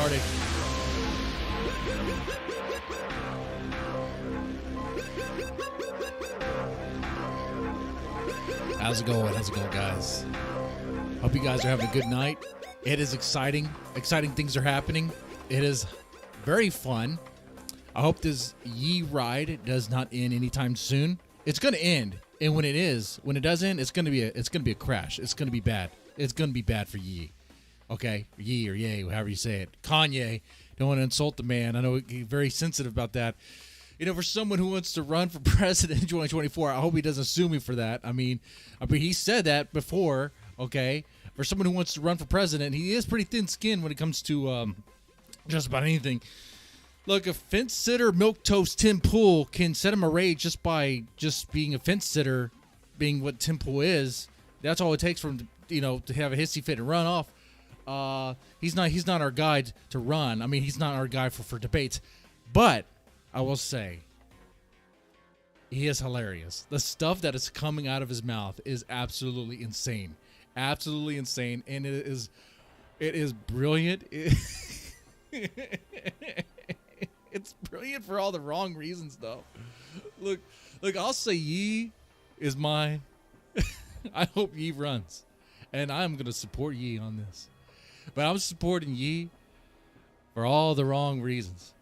started. How's it going? How's it going, guys? Hope you guys are having a good night. It is exciting. Exciting things are happening. It is very fun. I hope this Ye ride does not end anytime soon. It's going to end, and when it does end, it's going to be a crash. It's going to be bad. It's going to be bad for Ye. Okay, Ye or Ye, however you say it. Kanye, don't want to insult the man. I know he's very sensitive about that. You know, for someone who wants to run for president in 2024, I hope he doesn't sue me for that. I mean, he said that before. Okay, for someone who wants to run for president, he is pretty thin-skinned when it comes to just about anything. Look, a fence sitter, milquetoast Tim Pool can set him a rage just by just being a fence sitter, being what Tim Pool is. That's all it takes for him, to have a hissy fit and run off. He's not our guy to run. I mean, he's not our guy for debates. But I will say, he is hilarious. The stuff that is coming out of his mouth is absolutely insane. Absolutely insane, and it is brilliant. It's brilliant for all the wrong reasons, though. Look, I'll say Ye is my. I hope Ye runs, and I'm going to support Ye on this. But I'm supporting Ye for all the wrong reasons.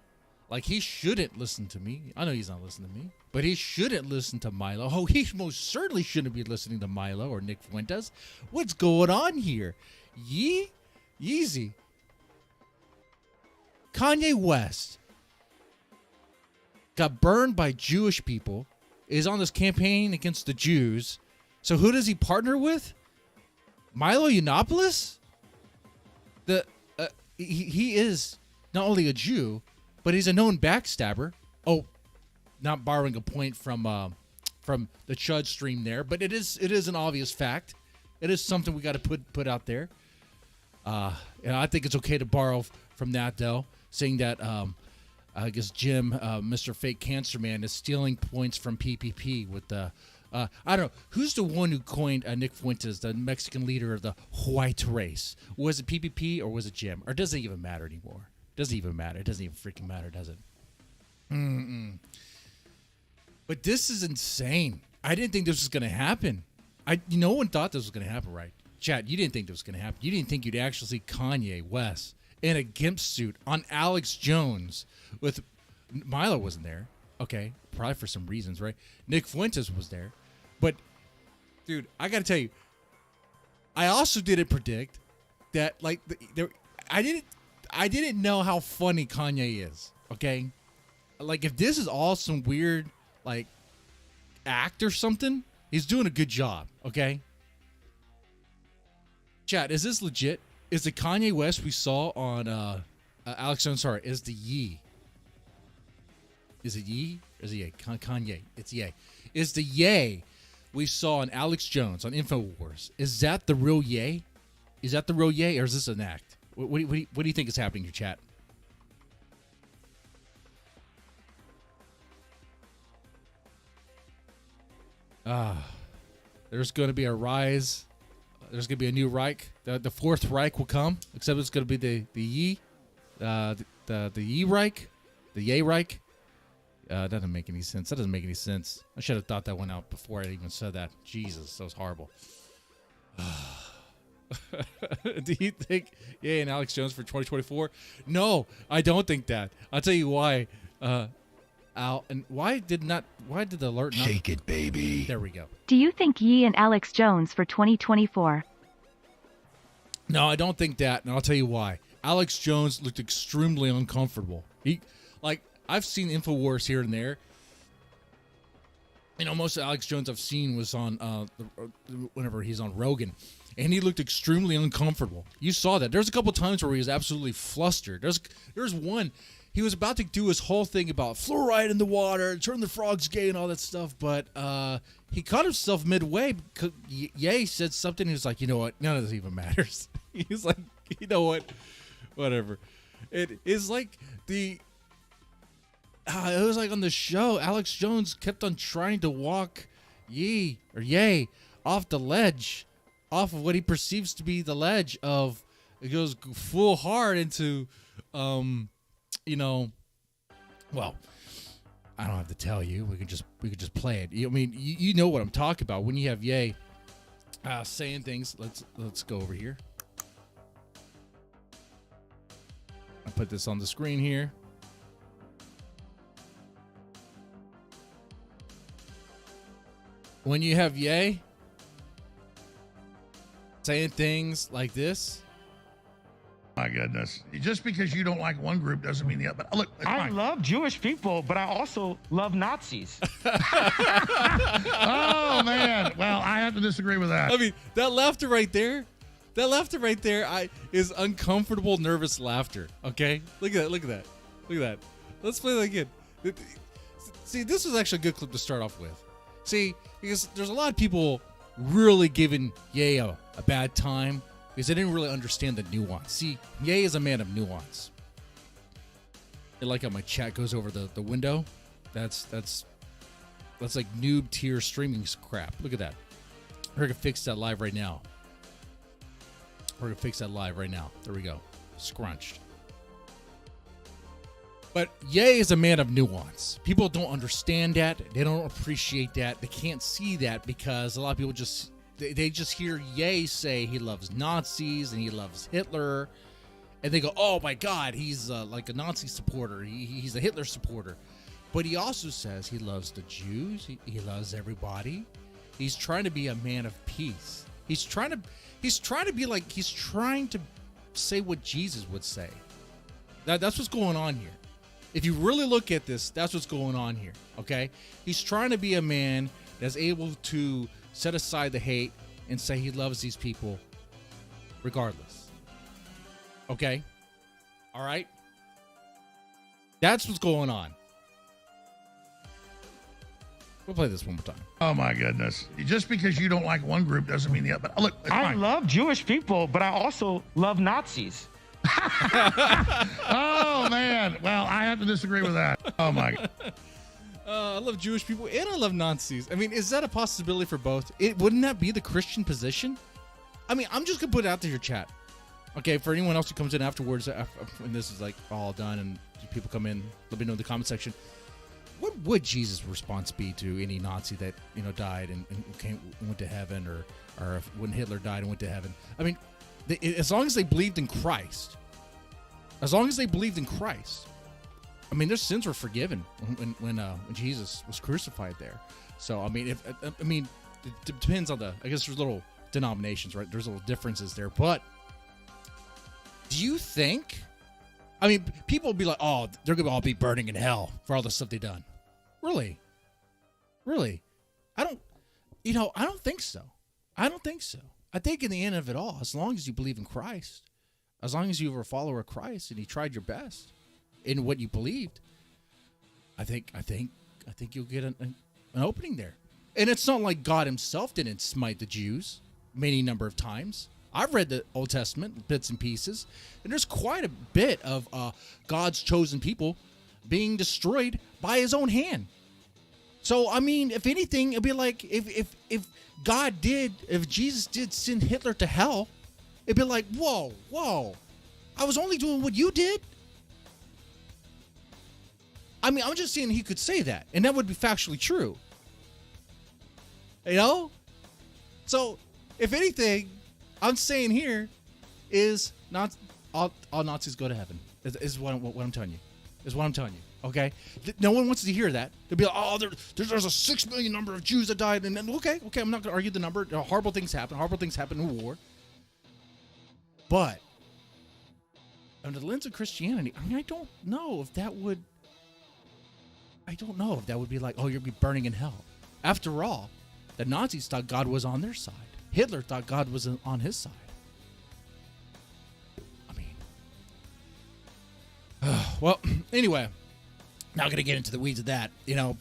Like, he shouldn't listen to me. I know he's not listening to me, but he shouldn't listen to Milo. Oh, he most certainly shouldn't be listening to Milo or Nick Fuentes. What's going on here? Yeezy. Kanye West got burned by Jewish people, is on this campaign against the Jews. So who does he partner with? Milo Yiannopoulos? He is not only a Jew, but he's a known backstabber. Oh, not borrowing a point from the Chud stream there, but it is an obvious fact. It is something we got to put out there. And I think it's okay to borrow from that, though, saying that I guess Jim, Mr. Fake Cancer Man, is stealing points from PPP with the. I don't know. Who's the one who coined Nick Fuentes, the Mexican leader of the white race? Was it PPP or was it Jim? Or does it even matter anymore? Doesn't even matter. It doesn't even freaking matter, does it? But this is insane. I didn't think this was going to happen. No one thought this was going to happen, right? Chat, you didn't think this was going to happen. You didn't think you'd actually see Kanye West in a gimp suit on Alex Jones with Milo wasn't there. Okay, probably for some reasons, right? Nick Fuentes was there. But, dude, I got to tell you, I also didn't predict that, I didn't know how funny Kanye is, okay? Like, if this is all some weird, act or something, he's doing a good job, okay? Chat, is this legit? Is the Kanye West we saw on Alex Jones, sorry, is the Ye? Is it Ye? Or is it Ye? Kanye. It's Ye. Is the Ye we saw on Alex Jones on Infowars, is that the real Ye? Is that the real Ye, or is this an act? What do you think is happening here, chat? There's going to be a rise. There's going to be a new Reich. The fourth Reich will come, except it's going to be the Ye, the Ye Reich, the Ye Reich. That doesn't make any sense. That doesn't make any sense. I should have thought that one out before I even said that. Jesus, that was horrible. Do you think and Alex Jones for 2024? No, I don't think that. I'll tell you why. Al, and why did the alert not... Shake it, baby. There we go. Do you think Ye and Alex Jones for 2024? No, I don't think that, and I'll tell you why. Alex Jones looked extremely uncomfortable. I've seen Infowars here and there. Most of Alex Jones I've seen was on whenever he's on Rogan, and he looked extremely uncomfortable. You saw that. There's a couple times where he was absolutely flustered. There's one, he was about to do his whole thing about fluoride in the water, turn the frogs gay and all that stuff, but he caught himself midway because Ye said something. He was like, you know what? None of this even matters. He's like, you know what? Whatever. It is like it was like on the show, Alex Jones kept on trying to walk Ye off the ledge, off of what he perceives to be the ledge of, it goes full hard into You know, well, I don't have to tell you. We could just play it. I mean, you know what I'm talking about when you have Ye saying things. Let's go over here. I put this on the screen here. When you have Ye saying things like this. My goodness. Just because you don't like one group doesn't mean the other. But look, I love Jewish people, but I also love Nazis. Oh, man. Well, I have to disagree with that. I mean, that laughter right there, is uncomfortable, nervous laughter. Okay? Look at that. Let's play that again. See, this was actually a good clip to start off with. See, because there's a lot of people really giving Ye a bad time because they didn't really understand the nuance. See, Ye is a man of nuance. I like how my chat goes over the window. That's like noob tier streaming crap. Look at that. We're gonna fix that live right now. There we go. Scrunched. But Ye is a man of nuance. People don't understand that. They don't appreciate that. They can't see that because a lot of people they just hear Ye say he loves Nazis and he loves Hitler. And they go, oh my God, he's like a Nazi supporter. He's a Hitler supporter. But he also says he loves the Jews. He loves everybody. He's trying to be a man of peace. He's trying to say what Jesus would say. That's what's going on here. If you really look at this, that's what's going on here, okay? He's trying to be a man that's able to set aside the hate and say he loves these people regardless. Okay? All right? That's what's going on. We'll play this one more time. Oh, my goodness. Just because you don't like one group doesn't mean the other. But look, I love Jewish people, but I also love Nazis. Oh, man. Well, I have to disagree with that. Oh, my God. I love Jewish people and I love Nazis. I mean, is that a possibility for both? Wouldn't that be the Christian position? I mean, I'm just going to put it out to your chat. Okay, for anyone else who comes in afterwards, when this is like all done and people come in, let me know in the comment section. What would Jesus' response be to any Nazi that, died and went to heaven or if, when Hitler died and went to heaven? I mean, as long as they believed in Christ, I mean, their sins were forgiven when Jesus was crucified there. So, I mean, it depends on I guess there's little denominations, right? There's little differences there. But do you think, I mean, people will be like, oh, they're going to all be burning in hell for all the stuff they've done. Really? I don't think so. I think in the end of it all, as long as you believe in Christ, as long as you were a follower of Christ and you tried your best in what you believed, I think you'll get an opening there. And it's not like God himself didn't smite the Jews many number of times. I've read the Old Testament bits and pieces, and there's quite a bit of God's chosen people being destroyed by his own hand. So, I mean, if anything, it'd be like if Jesus did send Hitler to hell, it'd be like, whoa, I was only doing what you did. I mean, I'm just saying he could say that, and that would be factually true. So, if anything, I'm saying here is not all Nazis go to heaven. Is what I'm telling you. Okay? No one wants to hear that. They'll be like, oh, there's a 6 million number of Jews that died. And then, okay, I'm not going to argue the number. Horrible things happen. Horrible things happen in war. But under the lens of Christianity, I mean, I don't know if that would be like, oh, you'll be burning in hell. After all, the Nazis thought God was on their side. Hitler thought God was on his side. I mean, well, anyway, not going to get into the weeds of that.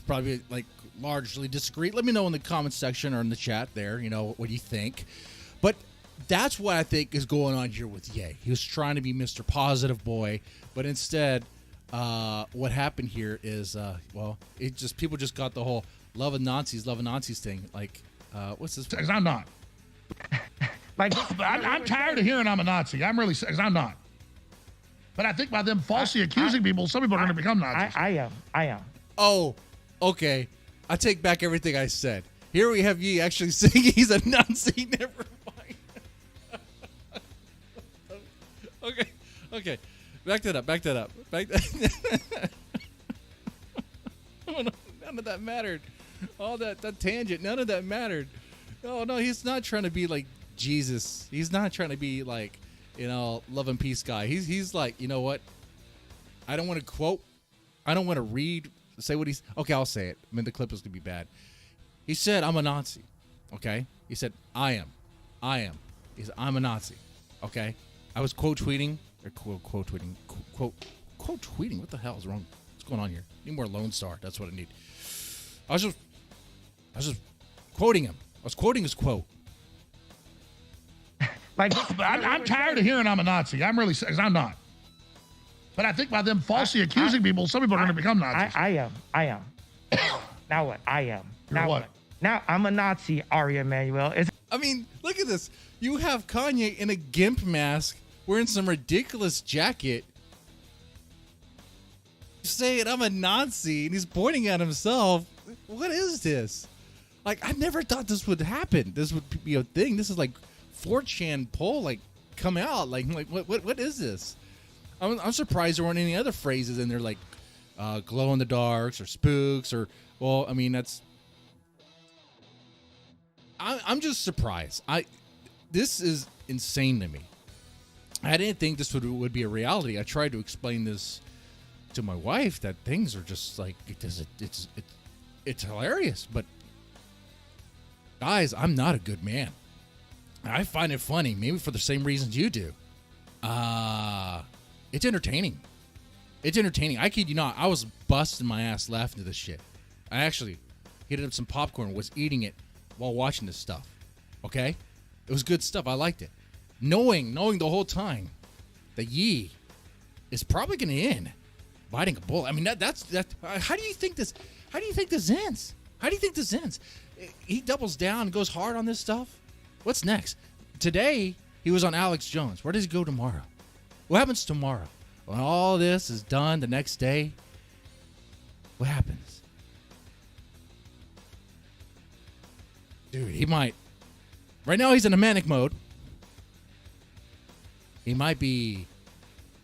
Probably like largely disagree. Let me know in the comments section or in the chat there, what do you think? But that's what I think is going on here with Ye. He was trying to be Mr. Positive Boy, but instead, what happened here is, people just got the whole love of Nazis thing. Like, what's this? Because I'm not. I'm tired of hearing I'm a Nazi. I'm not. But I think by them falsely accusing people, some people are going to become Nazis. I am. Oh, okay. I take back everything I said. Here we have Yi actually saying he's a Nazi. Never mind. Okay. Back that up. Oh, no, none of that mattered. All that tangent, none of that mattered. Oh, no, he's not trying to be like Jesus. He's not trying to be like, love and peace guy. He's like, you know what? I don't want to quote. I don't want to say what he's. Okay, I'll say it. I mean, the clip is going to be bad. He said, I'm a Nazi. Okay? He said, I am. He said, I'm a Nazi. Okay? I was quote tweeting. Quote tweeting? What the hell is wrong? What's going on here? Need more Lone Star. That's what I need. I was just quoting him. I was quoting his quote. Like, I'm tired of hearing I'm a Nazi. I'm really, because I'm not. But I think by them falsely accusing people, some people are going to become Nazis. I am. Now what? I am. You're Now what? Now I'm a Nazi, Ari Emanuel. I mean, look at this. You have Kanye in a gimp mask, wearing some ridiculous jacket, saying I'm a Nazi, and he's pointing at himself. What is this? Like, I never thought this would happen. This would be a thing. This is like 4chan poll, like, come out. Like what is this? I'm surprised there weren't any other phrases in there, like glow in the darks or spooks or, well, I mean, that's. I'm just surprised. This is insane to me. I didn't think this would be a reality. I tried to explain this to my wife, that things are just like it's hilarious. But guys, I'm not a good man. I find it funny, maybe for the same reasons you do. It's entertaining. It's entertaining. I kid you not. I was busting my ass laughing to this shit. I actually heated up some popcorn, was eating it while watching this stuff. Okay? It was good stuff. I liked it. Knowing the whole time that Yi is probably going to end biting a bullet. I mean, that's how do you think this ends? How do you think this ends? He doubles down and goes hard on this stuff. What's next? Today, he was on Alex Jones. Where does he go tomorrow? What happens tomorrow? When all this is done the next day, what happens? Dude, he might. Right now, he's in a manic mode. He might be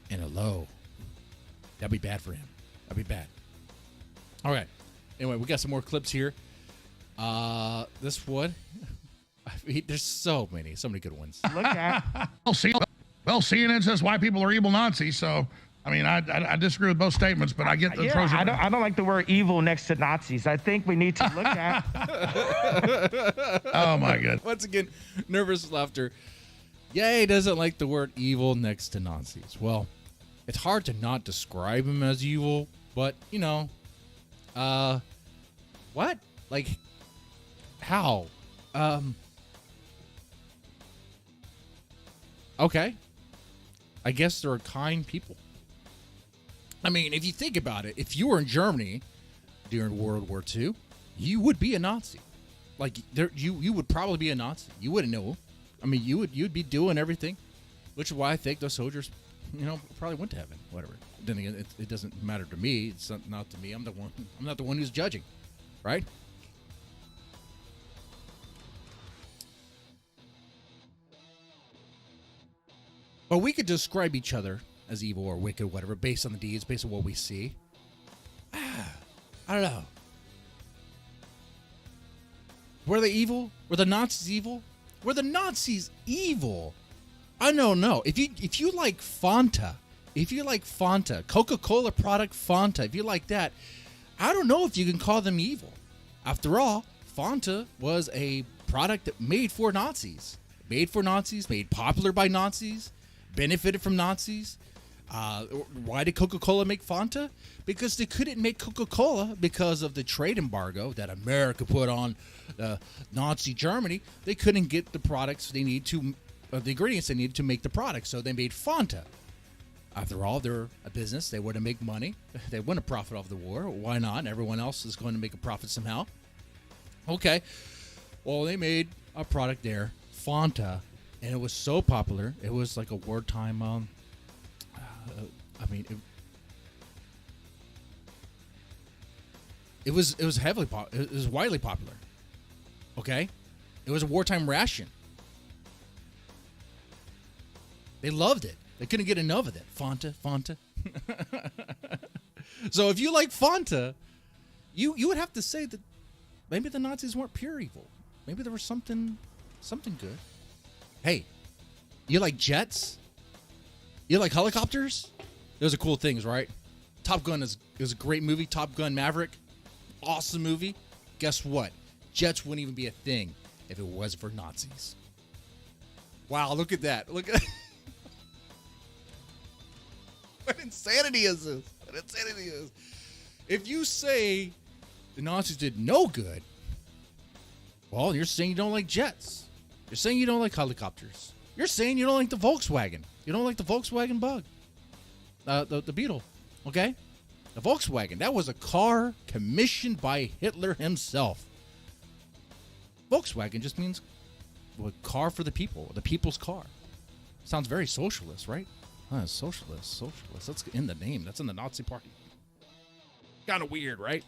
in a low. That'd be bad for him. That'd be bad. All right. Anyway, we got some more clips here. This one. There's so many good ones. Look at. Well, CNN says white people are evil Nazis, so I mean, I disagree with both statements, but I get the pros. I don't like the word evil next to Nazis. I think we need to look at. Oh my God! Once again, nervous laughter. Yay doesn't like the word evil next to Nazis. Well, it's hard to not describe him as evil, but what? Like, how? Okay. I guess they're kind people. I mean, if you think about it, if you were in Germany during World War II, you would be a Nazi. Like, you would probably be a Nazi. You wouldn't know. I mean, you'd be doing everything, which is why I think those soldiers, probably went to heaven. Whatever. Then again, it doesn't matter to me. It's not to me. I'm not the one who's judging, right? But we could describe each other as evil or wicked, whatever, based on the deeds, based on what we see. I don't know. Were they evil? Were the Nazis evil? Were the Nazis evil? I don't know. If you like Fanta, Coca-Cola product Fanta, if you like that, I don't know if you can call them evil. After all, Fanta was a product that made for Nazis, made popular by Nazis, benefited from Nazis. Why did Coca-Cola make Fanta? Because they couldn't make Coca-Cola because of the trade embargo that America put on Nazi Germany. They couldn't get the products they need to, the ingredients they needed to make the product, so they made Fanta. After all, they're a business. They want to make money. They want to profit off the war. Why not? Everyone else is going to make a profit somehow. Okay. Well, they made a product there, Fanta, and it was so popular. It was like a wartime I mean, it was heavily it was widely popular. Okay, it was a wartime ration. They loved it. They couldn't get enough of it. Fanta. So if you like Fanta, you would have to say that maybe the Nazis weren't pure evil. Maybe there was something good. Hey, you like jets? You like helicopters? Those are cool things, right? Top Gun is a great movie. Top Gun Maverick, awesome movie. Guess what? Jets wouldn't even be a thing if it wasn't for Nazis. Wow, look at that. Look at what insanity is this? What insanity is? If you say the Nazis did no good, well, you're saying you don't like jets. You're saying you don't like helicopters. You're saying you don't like the Volkswagen. You don't like the Volkswagen Bug. The Beetle. Okay? The Volkswagen. That was a car commissioned by Hitler himself. Volkswagen just means car for the people. The people's car. Sounds very socialist, right? Socialist. That's in the name. That's in the Nazi party. Kind of weird, right?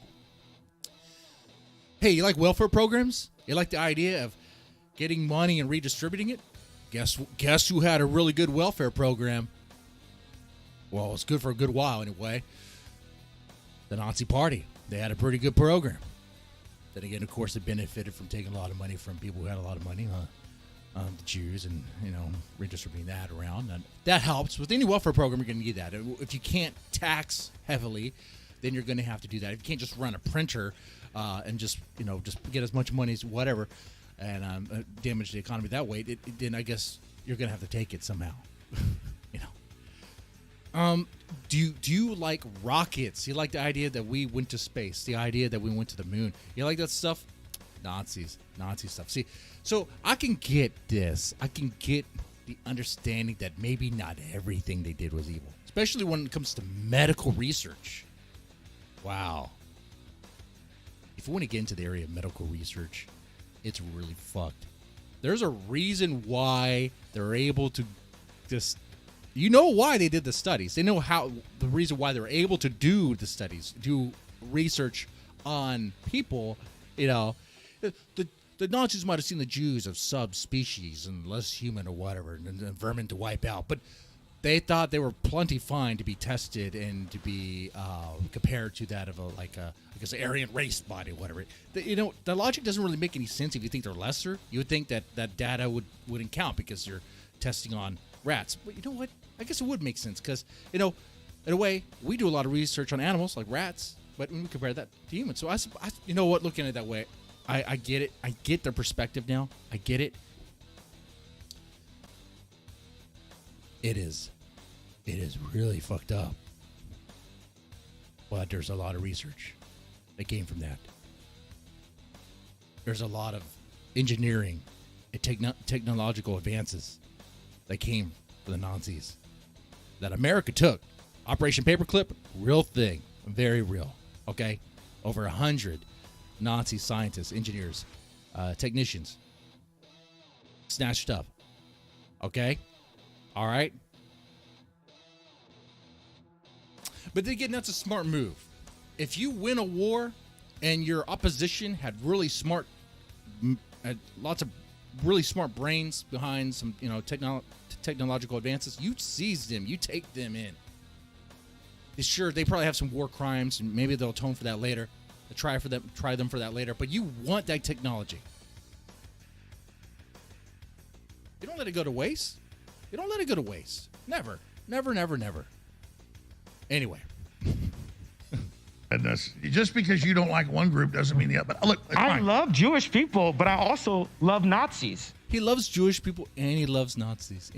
Hey, you like welfare programs? You like the idea of getting money and redistributing it? Guess who had a really good welfare program? Well, it was good for a good while anyway. The Nazi party. They had a pretty good program. Then again, of course, it benefited from taking a lot of money from people who had a lot of money, the Jews, and, redistributing that around. And that helps. With any welfare program, you're going to need that. If you can't tax heavily, then you're going to have to do that. If you can't just run a printer and just get as much money as whatever and damage the economy that way, then I guess you're going to have to take it somehow. Do you like rockets? You like the idea that we went to space? The idea that we went to the moon? You like that stuff? Nazi stuff. See, so I can get this. I can get the understanding that maybe not everything they did was evil, especially when it comes to medical research. Wow. If we want to get into the area of medical research, it's really fucked. There's a reason why they're able to just... You know why they did the studies. They know the reason why they're able to do the studies, do research on people. The Nazis might have seen the Jews as subspecies and less human or whatever, and vermin to wipe out. But they thought they were plenty fine to be tested and to be compared to that of an Aryan race body, whatever. The logic doesn't really make any sense if you think they're lesser. You would think that data wouldn't count because you're testing on rats. But you know what? I guess it would make sense because, in a way, we do a lot of research on animals like rats, but when we compare that to humans. So, you know what? Looking at it that way, I get it. I get their perspective now. I get it. It is really fucked up. But there's a lot of research that came from that. There's a lot of engineering and technological advances that came from the Nazis that America took. Operation Paperclip, real thing, very real. Okay, over 100 Nazi scientists, engineers, technicians snatched up. Okay, all right. But then again, that's a smart move. If you win a war and your opposition had really smart, lots of really smart brains behind some, technological advances, you seize them, you take them in. Sure, they probably have some war crimes, and maybe they'll atone for that later. Try them for that later. But you want that technology. You don't let it go to waste. You don't let it go to waste. Never. Anyway. And just because you don't like one group doesn't mean the other. But look, I love Jewish people, but I also love Nazis. He loves Jewish people and he loves Nazis.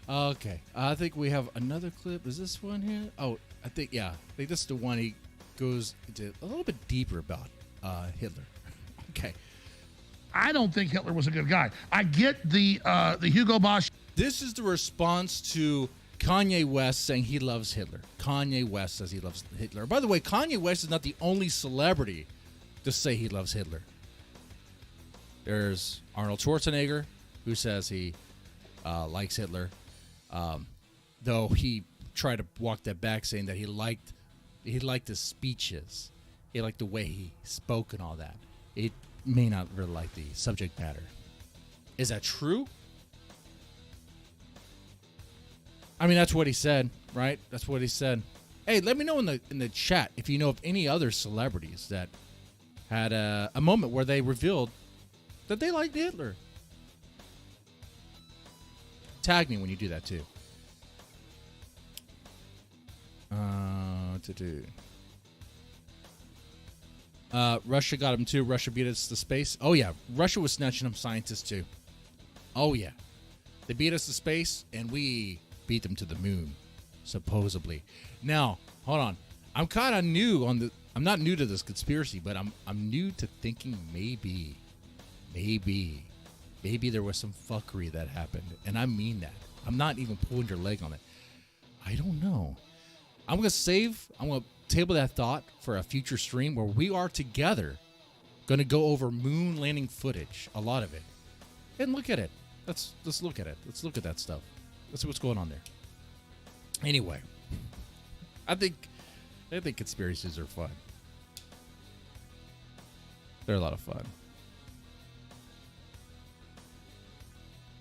Okay. I think we have another clip. Is this one here? Oh, I think this is the one he goes into a little bit deeper about Hitler. Okay. I don't think Hitler was a good guy. I get the Hugo Boss. This is the response to Kanye West saying he loves Hitler. Kanye West says he loves Hitler. By the way, Kanye West is not the only celebrity to say he loves Hitler. There's Arnold Schwarzenegger, who says he likes Hitler, though he try to walk that back, saying that he liked his speeches, he liked the way he spoke and all that. It may not really like the subject matter. Is that true? I mean, that's what he said, right? That's what he said. Hey, let me know in the chat if you know of any other celebrities that had a moment where they revealed that they liked Hitler. Tag me when you do that too. Russia got him too. Russia beat us to space. Oh yeah, Russia was snatching up scientists too. Oh yeah, they beat us to space, and we beat them to the moon, supposedly. Now, hold on. I'm kind of new on the. I'm not new to this conspiracy, but I'm new to thinking maybe there was some fuckery that happened, and I mean that. I'm not even pulling your leg on it. I don't know. I'm gonna table that thought for a future stream where we are together gonna go over moon landing footage, a lot of it, and look at it. Let's look at it. Let's look at that stuff. Let's see what's going on there. Anyway, I think conspiracies are fun. They're a lot of fun.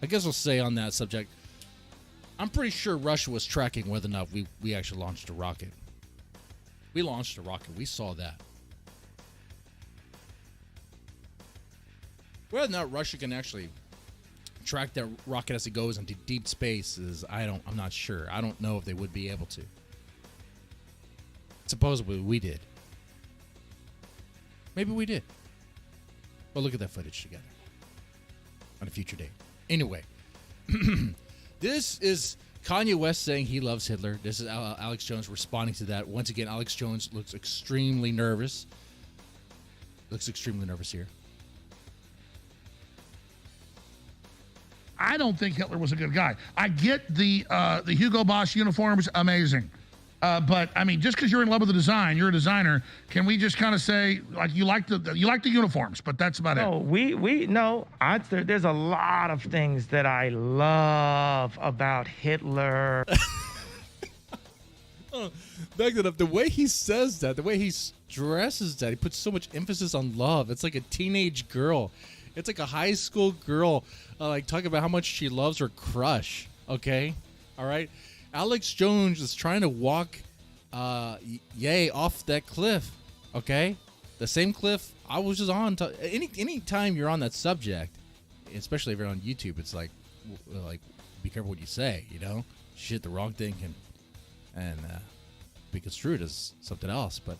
I guess we'll say on that subject, I'm pretty sure Russia was tracking whether or not we actually launched a rocket. We launched a rocket. We saw that. Whether or not Russia can actually track that rocket as it goes into deep space I'm not sure. I don't know if they would be able to. Supposedly we did. Maybe we did. We'll look at that footage together on a future date. Anyway, this is Kanye West saying he loves Hitler. This is Alex Jones responding to that. Once again, Alex Jones looks extremely nervous. Here. I don't think Hitler was a good guy. I get the Hugo Boss uniforms, amazing. But I mean, just because you're in love with the design, you're a designer. Can we just kind of say like you like the uniforms, but that's about it? There's a lot of things that I love about Hitler. Back that up. The way he says that, the way he stresses that, he puts so much emphasis on love. It's like a teenage girl. It's like a high school girl, like talking about how much she loves her crush. Okay, all right. Alex Jones is trying to walk Ye off that cliff, okay? The same cliff I was just on. Any time you're on that subject, especially if you're on YouTube, it's like be careful what you say, you know? Shit, the wrong thing can be construed as something else. But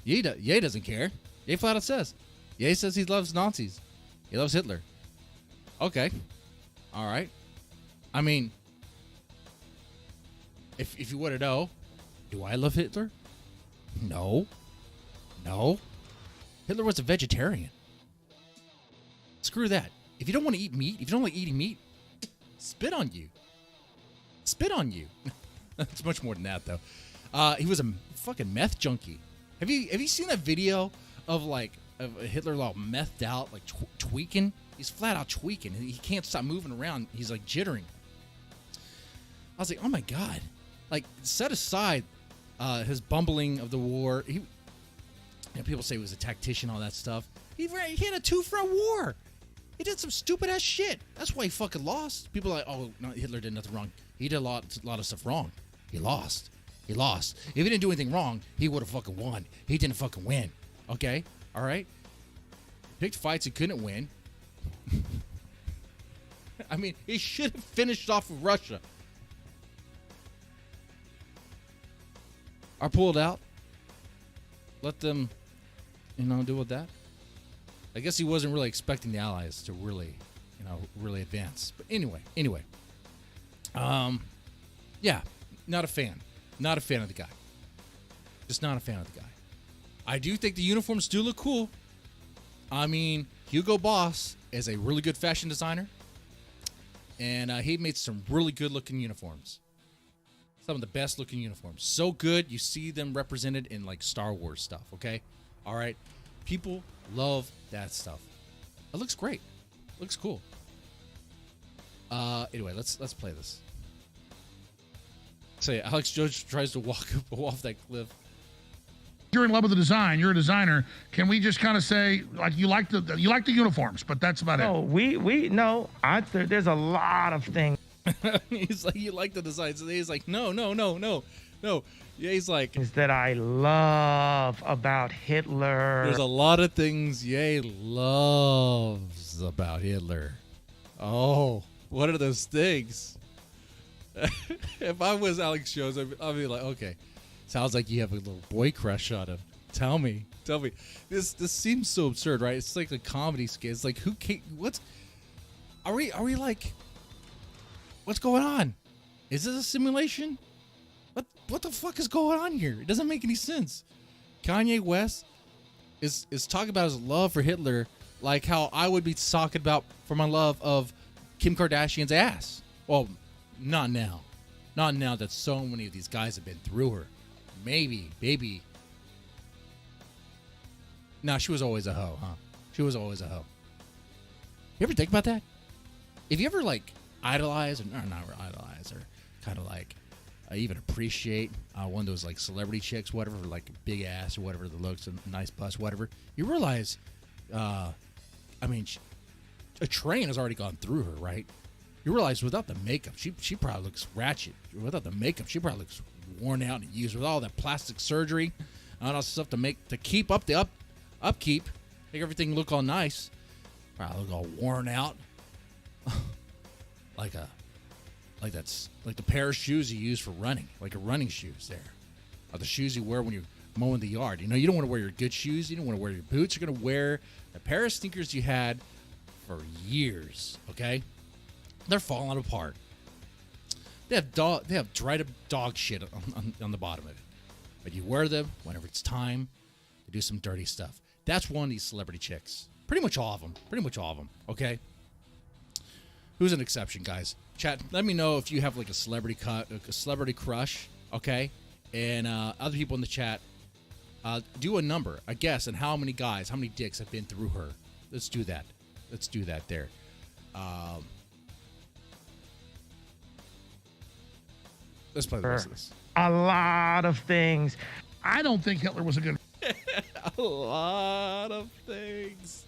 Ye doesn't care. Ye flat out says. Ye says he loves Nazis. He loves Hitler. Okay. All right. I mean, if you want to know, do I love Hitler? No. Hitler was a vegetarian. Screw that. If you don't want to eat meat, if you don't like eating meat, spit on you. It's much more than that, though. He was a fucking meth junkie. Have you seen that video of Hitler all methed out, like tweaking? He's flat out tweaking. He can't stop moving around. He's like jittering. I was like, oh my God. Like, set aside his bumbling of the war. People say he was a tactician, all that stuff. He had a two-front war. He did some stupid-ass shit. That's why he fucking lost. People are like, oh, no, Hitler did nothing wrong. He did a lot of stuff wrong. He lost. If he didn't do anything wrong, he would have fucking won. He didn't fucking win. Okay? All right? Picked fights he couldn't win. I mean, he should have finished off with Russia. Or pulled out. Let them, deal with that. I guess he wasn't really expecting the Allies to really advance. But anyway. Yeah, not a fan. Not a fan of the guy. Just not a fan of the guy. I do think the uniforms do look cool. I mean, Hugo Boss is a really good fashion designer. And he made some really good looking uniforms. Some of the best looking uniforms. So good, you see them represented in like Star Wars stuff, okay? All right. People love that stuff. It looks great. Looks cool. Anyway, let's play this. Say, Alex Jones tries to walk off that cliff. You're in love with the design. You're a designer. Can we just kind of say, like, you like the uniforms, but that's about No, it. There's a lot of things He's like, you like the design. So he's like, no. Yeah, he's like, that I love about Hitler. there's a lot of things Ye loves about Hitler. Oh, what are those things? If I was Alex Jones, I'd be like, okay, sounds like you have a little boy crush on him. Tell me. This seems so absurd, right? It's like a comedy skit. It's like, are we like, what's going on? Is this a simulation? What the fuck is going on here? It doesn't make any sense. Kanye West is talking about his love for Hitler like how I would be talking about for my love of Kim Kardashian's ass. Well, not now. Not now that so many of these guys have been through her. Maybe. No, she was always a hoe, huh? She was always a hoe. You ever think about that? If you ever, like, idolize, or not idolize, or kind of like even appreciate one of those, like, celebrity chicks, whatever, like a big ass or whatever, the looks, a nice bust, whatever, you realize, a train has already gone through her, right? You realize without the makeup, she probably looks ratchet. Without the makeup, she probably looks worn out and used with all that plastic surgery and all that stuff to keep up the upkeep, make everything look all nice. Probably look all worn out, like the pair of shoes you use for running, like a running shoes there, or the shoes you wear when you're mowing the yard. You know, you don't want to wear your good shoes. You don't want to wear your boots. You're gonna wear a pair of sneakers you had for years. Okay, they're falling apart. They have dried up dog shit on the bottom of it, but you wear them whenever it's time to do some dirty stuff. That's one of these celebrity chicks. Pretty much all of them. Okay. Who's an exception, guys? Chat, let me know if you have like a celebrity crush, okay? And other people in the chat, do a number, a guess, and how many dicks have been through her. Let's do that there. Let's play the rest of this. A lot of things. I don't think Hitler was a good. A lot of things.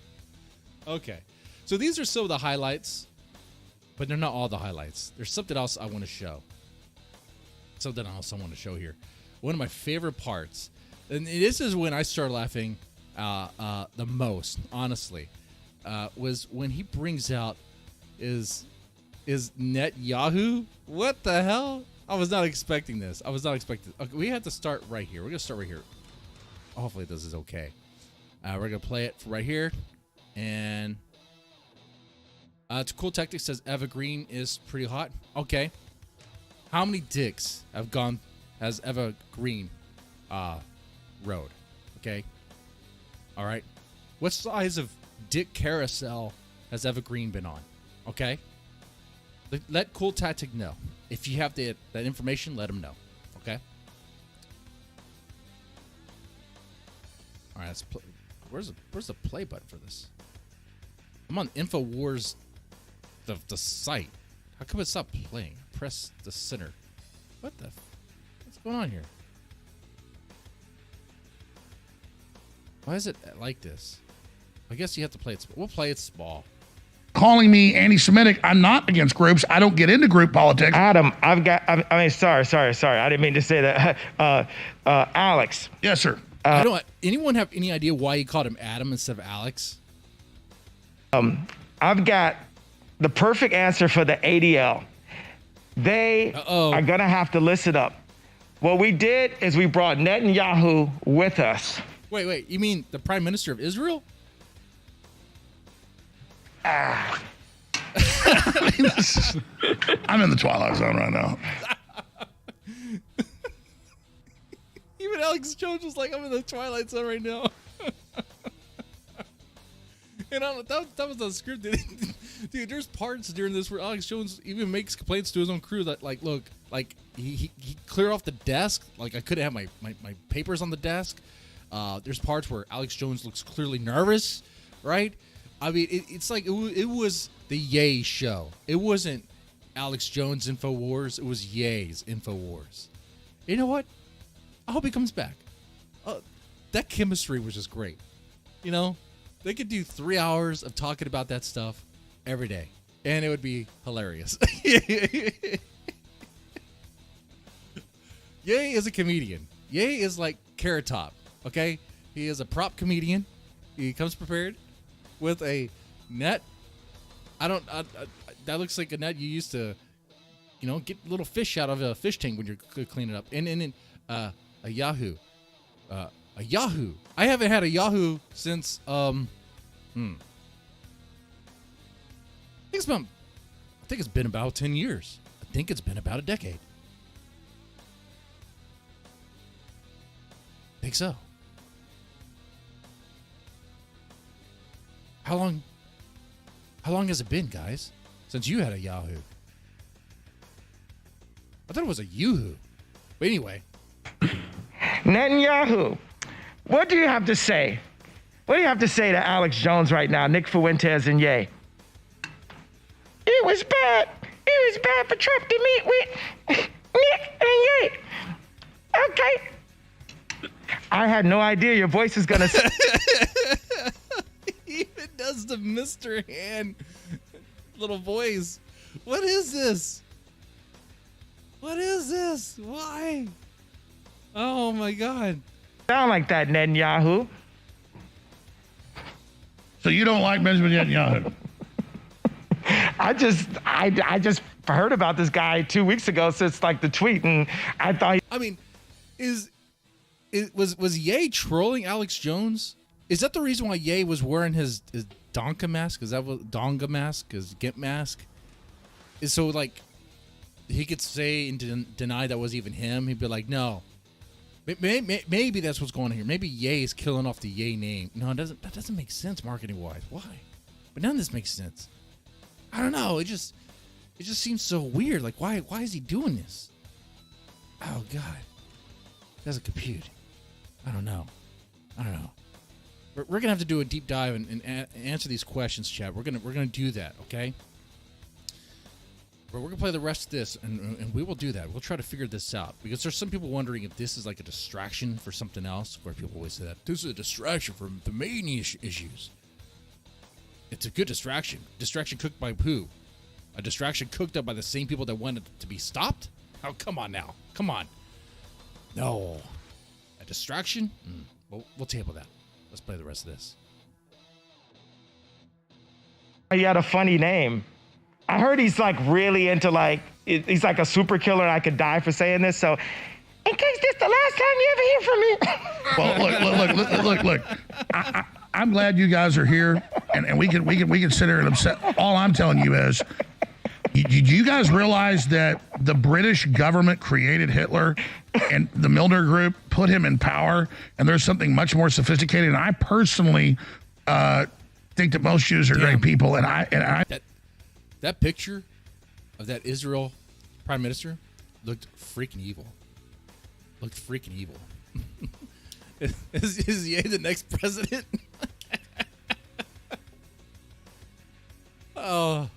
Okay. So these are some of the highlights, but they're not all the highlights. There's something else I want to show. Here. One of my favorite parts, and this is when I started laughing the most, honestly, was when he brings out is Netanyahu. What the hell? I was not expecting this. Okay, we have to start right here. We're going to start right here. Hopefully this is okay. We're going to play it right here. And it's Cool Tactics says Eva Green is pretty hot. Okay. How many dicks has Eva Green rode? Okay. All right. What size of dick carousel has Eva Green been on? Okay. Let Cool Tactic know. If you have that information, let him know. Okay. All right. Let's play. Where's the play button for this? I'm on Infowars, the site. How come it's not playing? Press the center. What's going on here? Why is it like this? I guess you have to play it. We'll play it small. Calling me anti-Semitic. I'm not against groups. I don't get into group politics. Adam, sorry. I didn't mean to say that. Alex. Yes, sir. Anyone have any idea why you called him Adam instead of Alex? I've got the perfect answer for the ADL. They are going to have to listen up. What we did is we brought Netanyahu with us. Wait. You mean the Prime Minister of Israel? I'm in the Twilight Zone right now. Even Alex Jones was like, I'm in the Twilight Zone right now. And that was unscripted. Dude, there's parts during this where Alex Jones even makes complaints to his own crew that, like, look, like, he cleared off the desk. Like, I couldn't have my papers on the desk. There's parts where Alex Jones looks clearly nervous, right? I mean, it's like it was the Ye show. It wasn't Alex Jones Infowars. It was Ye's Infowars. You know what? I hope he comes back. That chemistry was just great. You know, they could do 3 hours of talking about that stuff every day, and it would be hilarious. Ye is a comedian. Ye is like Carrot Top, okay? He is a prop comedian. He comes prepared with a net. That looks like a net you used to, you know, get little fish out of a fish tank when you're cleaning up. And then a Yahoo. A Yahoo. I haven't had a Yahoo since, I think it's been about 10 years. I think it's been about a decade. I think so. How long has it been, guys, since you had a Yahoo? I thought it was a Yoo-hoo. But anyway. Netanyahu, what do you have to say? What do you have to say to Alex Jones right now, Nick Fuentes and Ye? It was bad. It was bad for Trump to meet with Nick and Ye. Okay. I had no idea your voice is going to... He even does the Mr. Hand little voice. What is this? What is this? Why? Oh, my God. Sound like that, Netanyahu. So you don't like Benjamin Netanyahu? I just heard about this guy 2 weeks ago since like the tweet, and I thought... I mean, was Ye trolling Alex Jones? Is that the reason why Ye was wearing his Donka mask? Is that what Donga mask? His Gimp mask? Is so like he could say and deny that was even him. He'd be like, no. Maybe that's what's going on here. Maybe Ye is killing off the Ye name. No, that doesn't make sense marketing wise. Why? But none of this makes sense. I don't know. It just seems so weird. Like why is he doing this? Oh God. Doesn't compute. I don't know. We're gonna have to do a deep dive and answer these questions, chat. We're gonna do that, okay? But we're gonna play the rest of this, and we will do that. We'll try to figure this out because there's some people wondering if this is like a distraction for something else. Where people always say that this is a distraction from the main issues. It's a good distraction. Distraction cooked by who? A distraction cooked up by the same people that wanted it to be stopped? Oh, come on now. Come on. No. A distraction? We'll table that. Let's play the rest of this. He had a funny name. I heard he's like really into like, he's like a super killer and I could die for saying this. So in case this the last time you ever hear from me. Well, look. I'm glad you guys are here and we can sit here and upset. All I'm telling you is, do you guys realize that the British government created Hitler and the Milner Group put him in power, and there's something much more sophisticated? And I personally think that most Jews are great people, and I that picture of that Israel prime minister looked freaking evil. Is Ye the next president? Oh.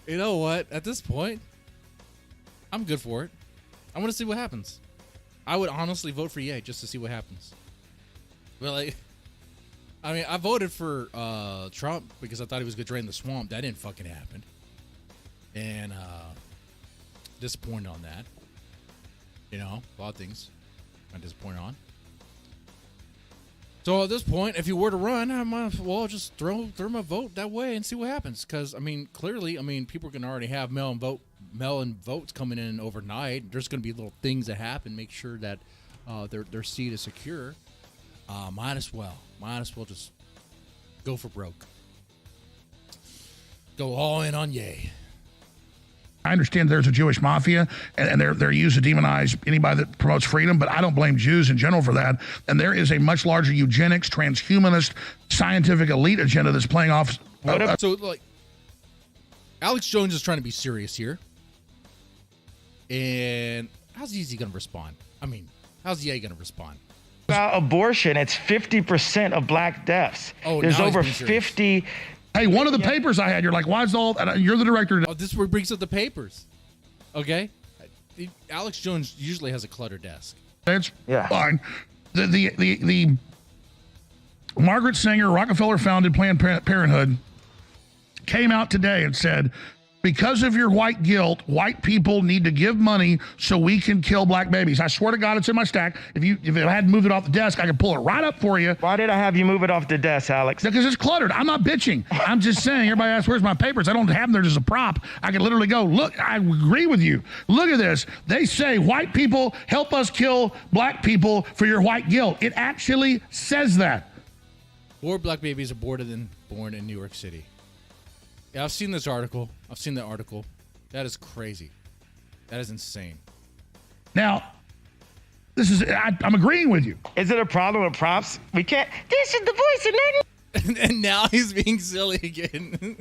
You know what? At this point, I'm good for it. I want to see what happens. I would honestly vote for Ye just to see what happens. But like, I mean, I voted for Trump because I thought he was going to drain the swamp. That didn't fucking happen. And disappointed on that. You know, a lot of things I'm disappointed on. So at this point, if you were to run, I might as well just throw my vote that way and see what happens. Because I mean, clearly, people can already have mail-in votes coming in overnight. There's going to be little things that happen. Make sure that their seat is secure. Might as well just go for broke. Go all in on Ye. I understand there's a Jewish mafia, and they're used to demonize anybody that promotes freedom, but I don't blame Jews in general for that. And there is a much larger eugenics, transhumanist, scientific elite agenda that's playing off. So, like, Alex Jones is trying to be serious here. And how's he going to respond? I mean, how's Ye going to respond? About abortion, it's 50% of black deaths. Oh, there's over 50 Hey, one of the papers I had, you're like, why is all, you're the director. Oh, this is where he brings up the papers. Okay? Alex Jones usually has a cluttered desk. That's fine. The Margaret Sanger, Rockefeller-founded Planned Parenthood came out today and said, because of your white guilt, white people need to give money so we can kill black babies. I swear to God, it's in my stack. If I hadn't moved it off the desk, I could pull it right up for you. Why did I have you move it off the desk, Alex? Because it's cluttered. I'm not bitching. I'm just saying, everybody asks, where's my papers? I don't have them there as a prop. I can literally go, look, I agree with you. Look at this. They say white people help us kill black people for your white guilt. It actually says that. More black babies aborted than born in New York City. Yeah, I've seen this article. I've seen the article. That is crazy. That is insane. Now, I'm agreeing with you. Is it a problem with props? We can't. This is the voice of Nathan. And now he's being silly again.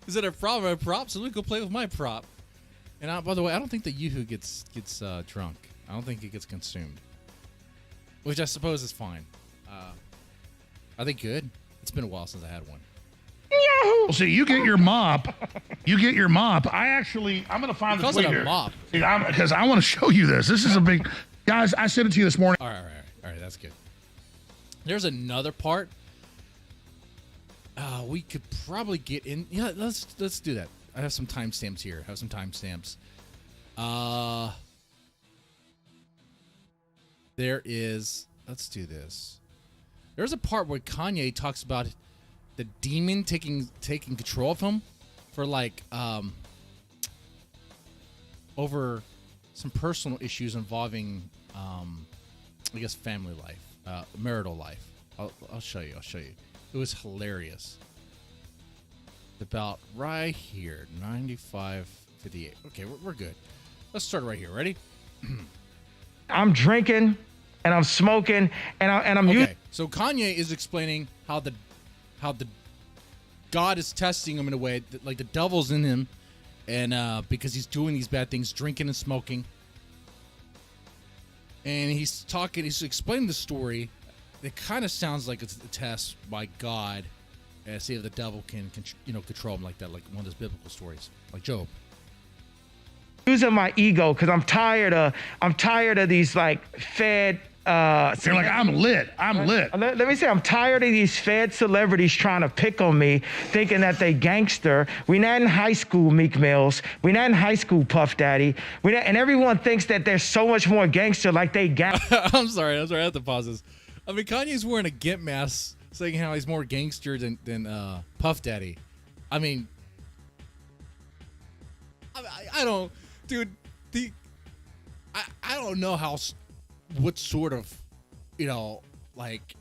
Is it a problem with props? So we go play with my prop. And by the way, I don't think the Yoo-hoo gets drunk. I don't think it gets consumed. Which I suppose is fine. I think good. It's been a while since I had one. Yahoo! Well, see, you get your mop. I'm going to find the tweet here. Mop. Because I want to show you this. This is a big, guys, I sent it to you this morning. All right, that's good. There's another part. We could probably get in. Yeah, let's do that. I have some timestamps here. There is, let's do this. There's a part where Kanye talks about the demon taking control of him for like over some personal issues involving I guess family life, marital life. I'll show you. It was hilarious. About right here, 95.58. Okay, we're good. Let's start right here. Ready? I'm drinking and I'm smoking and I'm okay. So Kanye is explaining how the God is testing him in a way that, like, the devil's in him, and because he's doing these bad things, drinking and smoking. And he's explaining the story. It kind of sounds like it's a test by God, see if the devil can control him like that, like one of those biblical stories, like Job. using my ego because I'm tired of these like fed. You're like, I'm lit. Let me say, I'm tired of these fed celebrities trying to pick on me, thinking that they gangster. We not in high school, Meek Mills. We not in high school, Puff Daddy. And everyone thinks that they're so much more gangster, like they I'm sorry. I have to pause this. I mean, Kanye's wearing a gimp mask, saying how he's more gangster than Puff Daddy. I mean, I don't, dude. I don't know what sort of, like,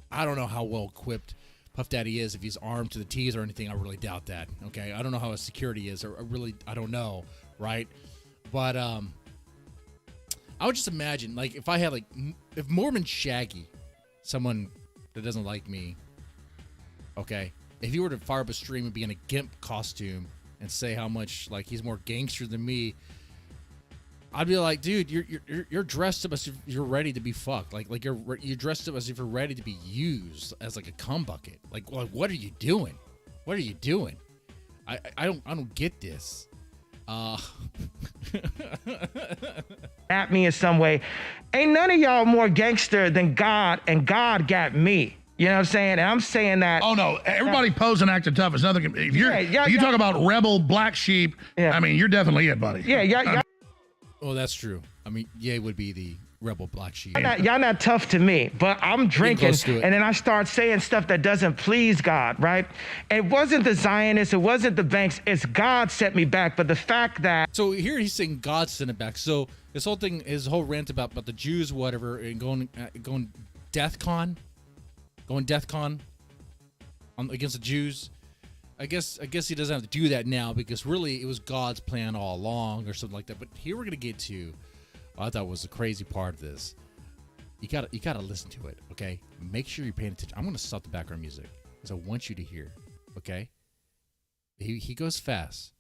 I don't know how well equipped Puff Daddy is, if he's armed to the teeth or anything. I really doubt that. Okay, I don't know how his security is, or I don't know, right? But I would just imagine, like, if I had if Mormon Shaggy, someone that doesn't like me, okay, if he were to fire up a stream and be in a gimp costume and say how much like he's more gangster than me, I'd be like, dude, you're dressed up as if you're ready to be fucked. Like you're dressed up as if you're ready to be used as like a cum bucket. Like what are you doing? What are you doing? I don't get this. At me in some way. Ain't none of y'all more gangster than God, and God got me. You know what I'm saying? And I'm saying that. Oh no, everybody pose and acting tough. It's nothing. If you talk about rebel black sheep, I mean, you're definitely it, buddy. Yeah. Oh, that's true. I mean, Ye would be the rebel black sheep. Y'all not tough to me, but I'm drinking, and then I start saying stuff that doesn't please God, right? It wasn't the Zionists, it wasn't the banks, it's God set me back. But the fact that... So here he's saying God sent it back. So this whole thing, his whole rant about the Jews, whatever, and going DEathCon, against the Jews. I guess he doesn't have to do that now, because really it was God's plan all along or something like that. But here we're gonna get to what I thought was the crazy part of this. You gotta listen to it, okay? Make sure you're paying attention. I'm gonna stop the background music because I want you to hear, okay? He goes fast.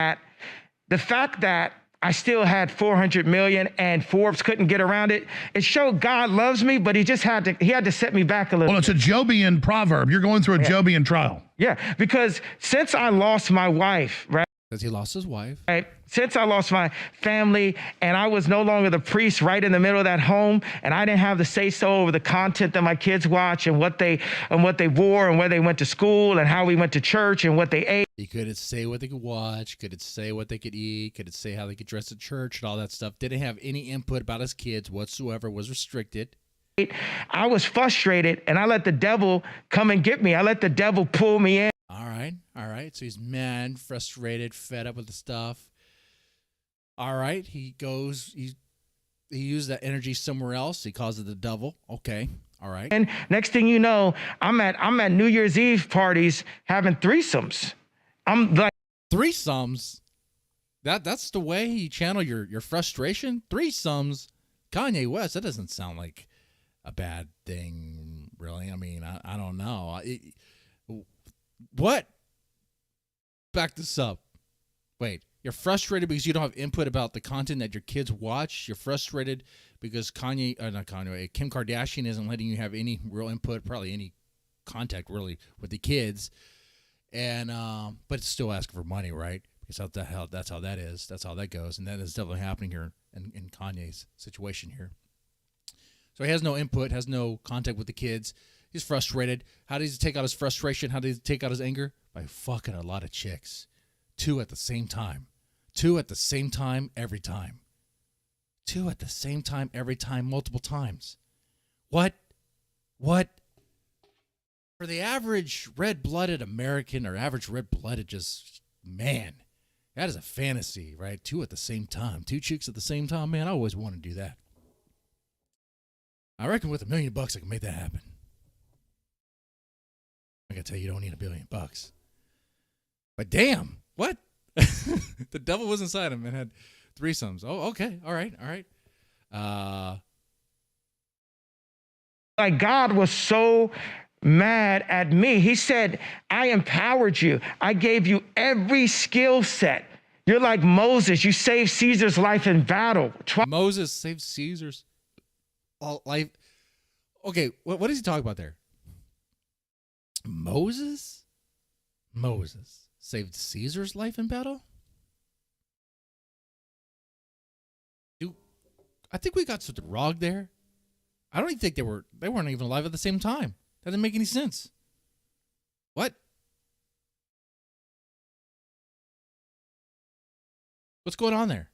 The fact that I still had 400 million and Forbes couldn't get around it. It showed God loves me, but he had to set me back a little. Well, it's a Jobian proverb. You're going through a Jobian trial. Yeah, because since I lost my wife, right? Because he lost his wife. Right. Since I lost my family and I was no longer the priest right in the middle of that home, and I didn't have the say so over the content that my kids watch and what they wore and where they went to school and how we went to church and what they ate. He couldn't say what they could watch, couldn't say what they could eat, couldn't say how they could dress at church and all that stuff. Didn't have any input about his kids whatsoever, was restricted. I was frustrated and I let the devil come and get me. I let the devil pull me in. All right. So he's mad, frustrated, fed up with the stuff. All right. He used that energy somewhere else. He calls it the devil. Okay. All right. And next thing you know, I'm at New Year's Eve parties having threesomes. I'm like, threesomes? That's the way you channel your frustration? Threesomes? Kanye West, that doesn't sound like a bad thing, really. I mean, I don't know. What? Back this up. Wait, you're frustrated because you don't have input about the content that your kids watch? You're frustrated because Kim Kardashian isn't letting you have any real input, probably any contact really with the kids, and but it's still asking for money, right? Because that's how that is. That's how that goes, and that is definitely happening here in Kanye's situation here. So he has no input, has no contact with the kids. He's frustrated. How does he take out his frustration? How does he take out his anger? By fucking a lot of chicks. 2 at the same time. 2 at the same time every time. 2 at the same time every time, multiple times. What? For the average red-blooded American or average red-blooded man, that is a fantasy, right? 2 at the same time. 2 chicks at the same time, man, I always want to do that. I reckon with $1 million I can make that happen. I gotta tell you don't need $1 billion. But damn, what? The devil was inside him and had threesomes. Oh, okay. All right. Like God was so mad at me. He said, I empowered you. I gave you every skill set. You're like Moses. You saved Caesar's life in battle. Moses saved Caesar's life. Okay, what is he talking about there? Moses saved Caesar's life in battle? Dude, I think we got something wrong there. I don't even think they weren't even alive at the same time. That doesn't make any sense. What? What's going on there?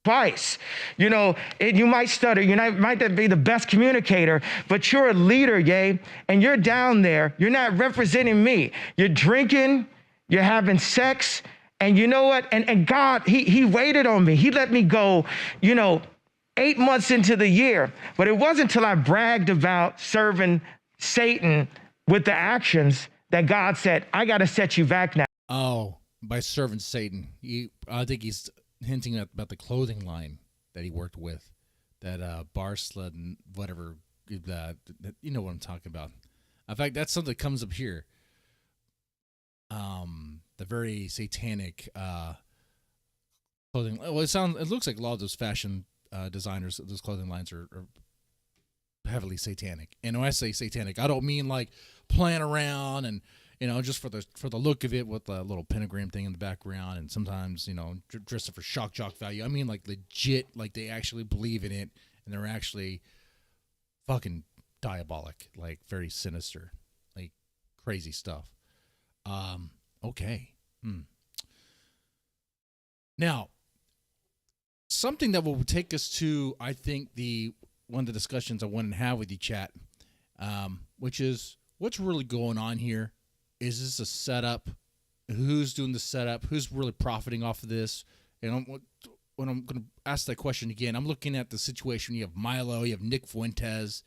Twice. You know, you might stutter, you might not be the best communicator, but you're a leader, yay, and you're down there. You're not representing me. You're drinking, you're having sex, and you know what? And God, he waited on me. He let me go, 8 months into the year, but it wasn't until I bragged about serving Satan with the actions that God said, I got to set you back now. Oh, by serving Satan. I think he's hinting about the clothing line that he worked with, that bar sled and whatever, you know what I'm talking about. In fact, that's something that comes up here. The very satanic clothing. Well, it looks like a lot of those fashion designers, those clothing lines are heavily satanic. And when I say satanic, I don't mean like playing around and just for the look of it with the little pentagram thing in the background, and sometimes dressing for shock jock value. I mean like legit, like they actually believe in it and they're actually fucking diabolic, like very sinister, like crazy stuff. Okay. Now, something that will take us to, I think, one of the discussions I want to have with you, chat, which is what's really going on here. Is this a setup? Who's doing the setup? Who's really profiting off of this? And when I'm going to ask that question again, I'm looking at the situation. You have Milo, you have Nick Fuentes,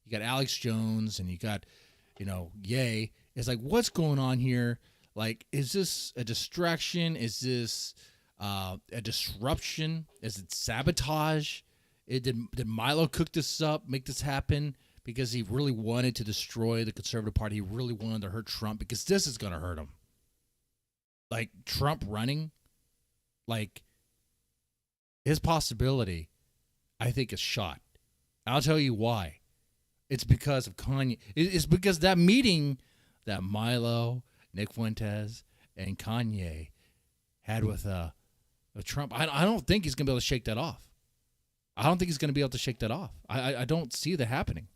you got Alex Jones, and you got, Ye. It's like, what's going on here? Like, is this a distraction? Is this a disruption? Is it sabotage? Did Milo cook this up, make this happen? Because he really wanted to destroy the conservative party. He really wanted to hurt Trump because this is going to hurt him. Like Trump running, like his possibility, I think, is shot. I'll tell you why. It's because of Kanye. It's because that meeting that Milo, Nick Fuentes, and Kanye had with Trump, I don't think he's going to be able to shake that off. I don't think he's going to be able to shake that off. I don't see that happening.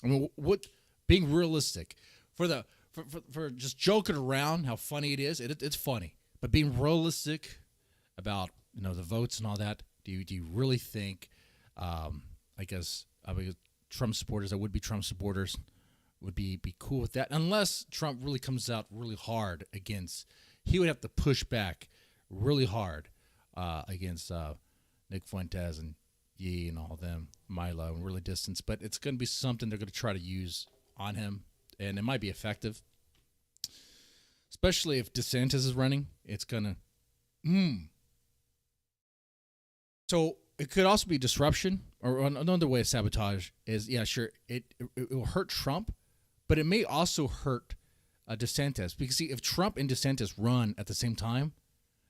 I mean, what being realistic for just joking around, how funny it is. It's funny, but being realistic about the votes and all that. Do you really think? I guess Trump supporters, that would be Trump supporters, would be cool with that, unless Trump really comes out really hard against. He would have to push back really hard against Nick Fuentes and Yee and all them, Milo, and really distance. But it's going to be something they're going to try to use on him, and it might be effective. Especially if DeSantis is running, it's going to... So it could also be disruption, or another way of sabotage is, yeah, sure, it will hurt Trump, but it may also hurt DeSantis. Because, see, if Trump and DeSantis run at the same time,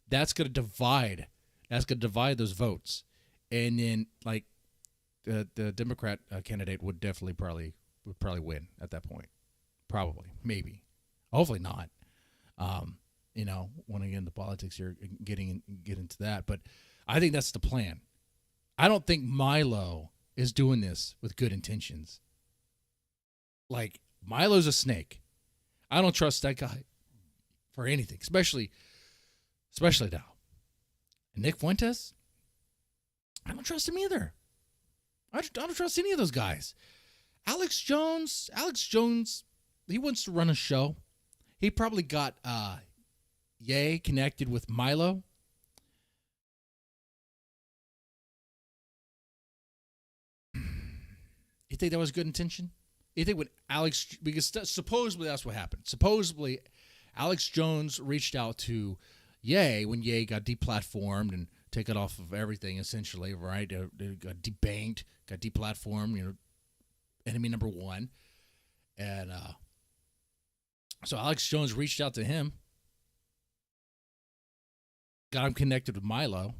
that's going to divide. That's going to divide those votes. And then, like, the Democrat candidate would definitely probably win at that point. Probably. Maybe. Hopefully not. Want to get into politics here, get into that. But I think that's the plan. I don't think Milo is doing this with good intentions. Like, Milo's a snake. I don't trust that guy for anything, especially now. And Nick Fuentes, I don't trust him either. I don't trust any of those guys. Alex Jones, he wants to run a show. He probably got Ye connected with Milo. You think that was good intention? You think when because supposedly that's what happened. Supposedly, Alex Jones reached out to Ye when Ye got deplatformed and taken off of everything, essentially, right? Got debanked, got deplatformed, enemy number one. And so Alex Jones reached out to him, got him connected with Milo.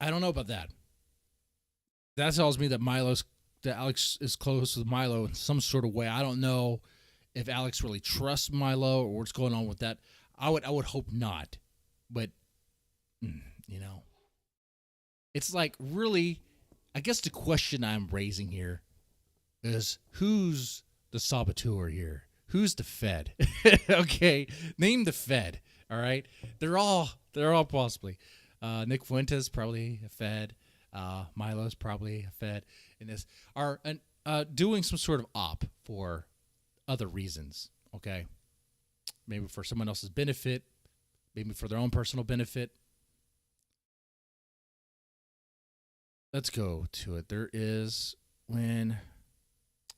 I don't know about that. That tells me that Alex is close with Milo in some sort of way. I don't know if Alex really trusts Milo or what's going on with that. I would hope not. But it's like, really, I guess the question I'm raising here is, who's the saboteur here? Who's the Fed? Okay, name the Fed. All right, they're all possibly. Nick Fuentes probably a Fed. Milo's probably a Fed. And this are doing some sort of op for other reasons. Okay, maybe for someone else's benefit, maybe for their own personal benefit. Let's go to it. There is when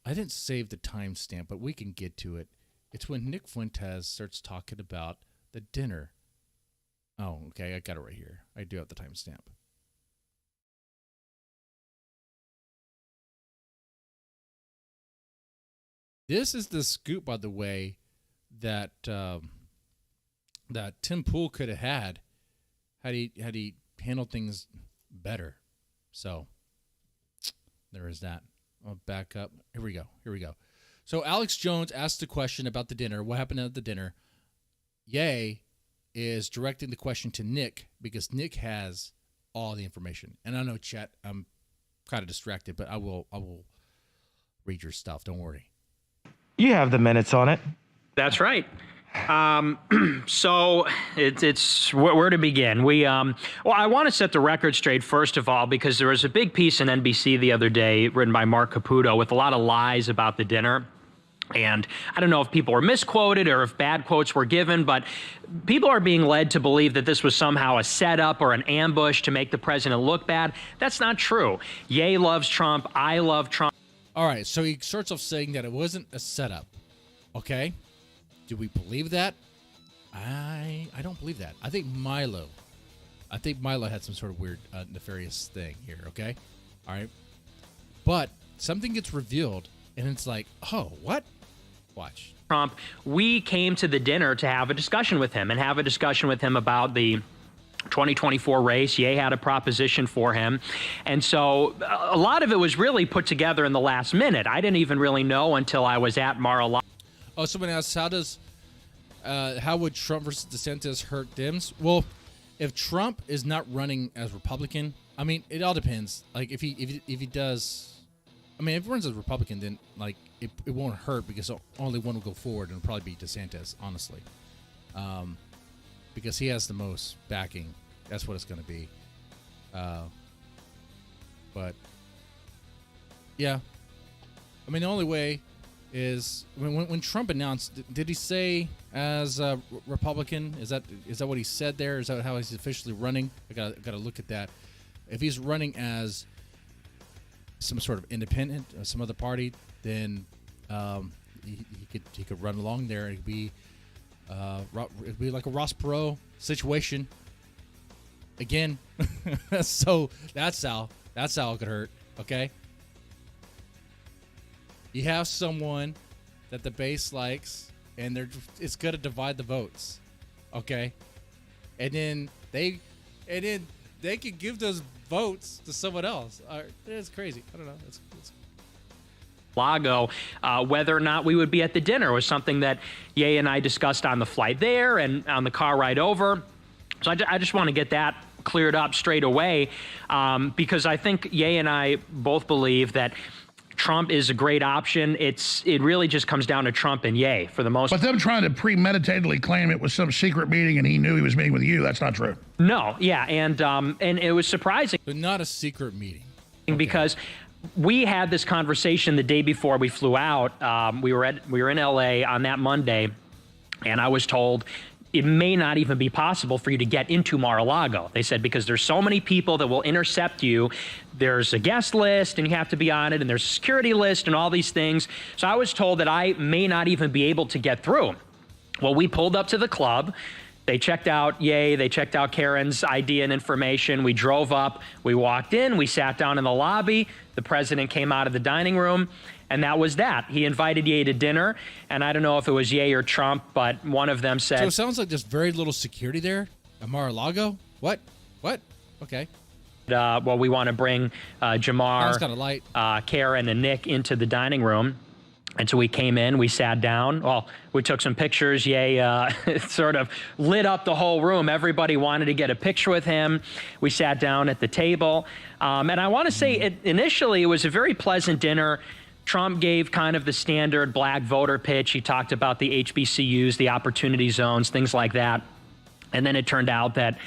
I didn't save the timestamp, but we can get to it. It's when Nick Fuentes starts talking about the dinner. Oh, okay, I got it right here. I do have the timestamp. This is the scoop, by the way, that that Tim Pool could have had he handled things better. So there is that. I'll back up. Here we go. So Alex Jones asked the question about the dinner. What happened at the dinner? Ye is directing the question to Nick because Nick has all the information. And I know, chat, I'm kind of distracted, but I will read your stuff. Don't worry. You have the minutes on it. That's right. So it's where to begin. Well, I want to set the record straight, first of all, because there was a big piece in NBC the other day written by Mark Caputo with a lot of lies about the dinner. And I don't know if people were misquoted or if bad quotes were given, but people are being led to believe that this was somehow a setup or an ambush to make the president look bad. That's not true. Ye loves Trump. I love Trump. All right, so he starts off saying that it wasn't a setup. Okay? Do we believe that? I don't believe that. I think Milo had some sort of weird nefarious thing here, okay? All right. But something gets revealed, and it's like, oh, what? Watch. Trump, we came to the dinner to have a discussion with him about the 2024 race. Ye had a proposition for him. And so a lot of it was really put together in the last minute. I didn't even really know until I was at Mar-a-Lago. Oh, someone asks, how would Trump versus DeSantis hurt Dems? Well, if Trump is not running as Republican, I mean, it all depends. Like, if he does, I mean, if he runs as Republican, then, like, it won't hurt because only one will go forward, and it'll probably be DeSantis, honestly. Because he has the most backing. That's what it's going to be. But, yeah. I mean, the only way is when Trump announced, did he say as a Republican? Is that what he said there? Is that how he's officially running? I gotta look at that. If he's running as some sort of independent or some other party, then he could run along there. It'd be like a Ross Perot situation again. So that's how it could hurt. Okay. You have someone that the base likes, and it's going to divide the votes, okay? And then they can give those votes to someone else. It's crazy. I don't know. It's Lago, whether or not we would be at the dinner was something that Ye and I discussed on the flight there and on the car ride over. So I just want to get that cleared up straight away because I think Ye and I both believe that Trump is a great option. It really just comes down to Trump and Ye for the most part. But them trying to premeditatedly claim it was some secret meeting and he knew he was meeting with you, that's not true. No, yeah, and it was surprising. But not a secret meeting. Because we had this conversation the day before we flew out. We were in LA on that Monday, and I was told it may not even be possible for you to get into Mar-a-Lago. They said because there's so many people that will intercept you. There's a guest list, and you have to be on it, and there's a security list and all these things. So I was told that I may not even be able to get through. Well, we pulled up to the club. They checked out Ye, they checked out Karen's ID and information. We drove up, we walked in, we sat down in the lobby. The president came out of the dining room, and that was that. He invited Ye to dinner, and I don't know if it was Ye or Trump, but one of them said... So it sounds like there's very little security there at Mar-a-Lago? What? Okay. Well, we want to bring Jamar, kind of light. Karen, and Nick into the dining room. And so we came in, we sat down. Well, we took some pictures. Ye sort of lit up the whole room. Everybody wanted to get a picture with him. We sat down at the table. And I want to say initially it was a very pleasant dinner. Trump gave kind of the standard black voter pitch. He talked about the HBCUs, the opportunity zones, things like that. And then it turned out that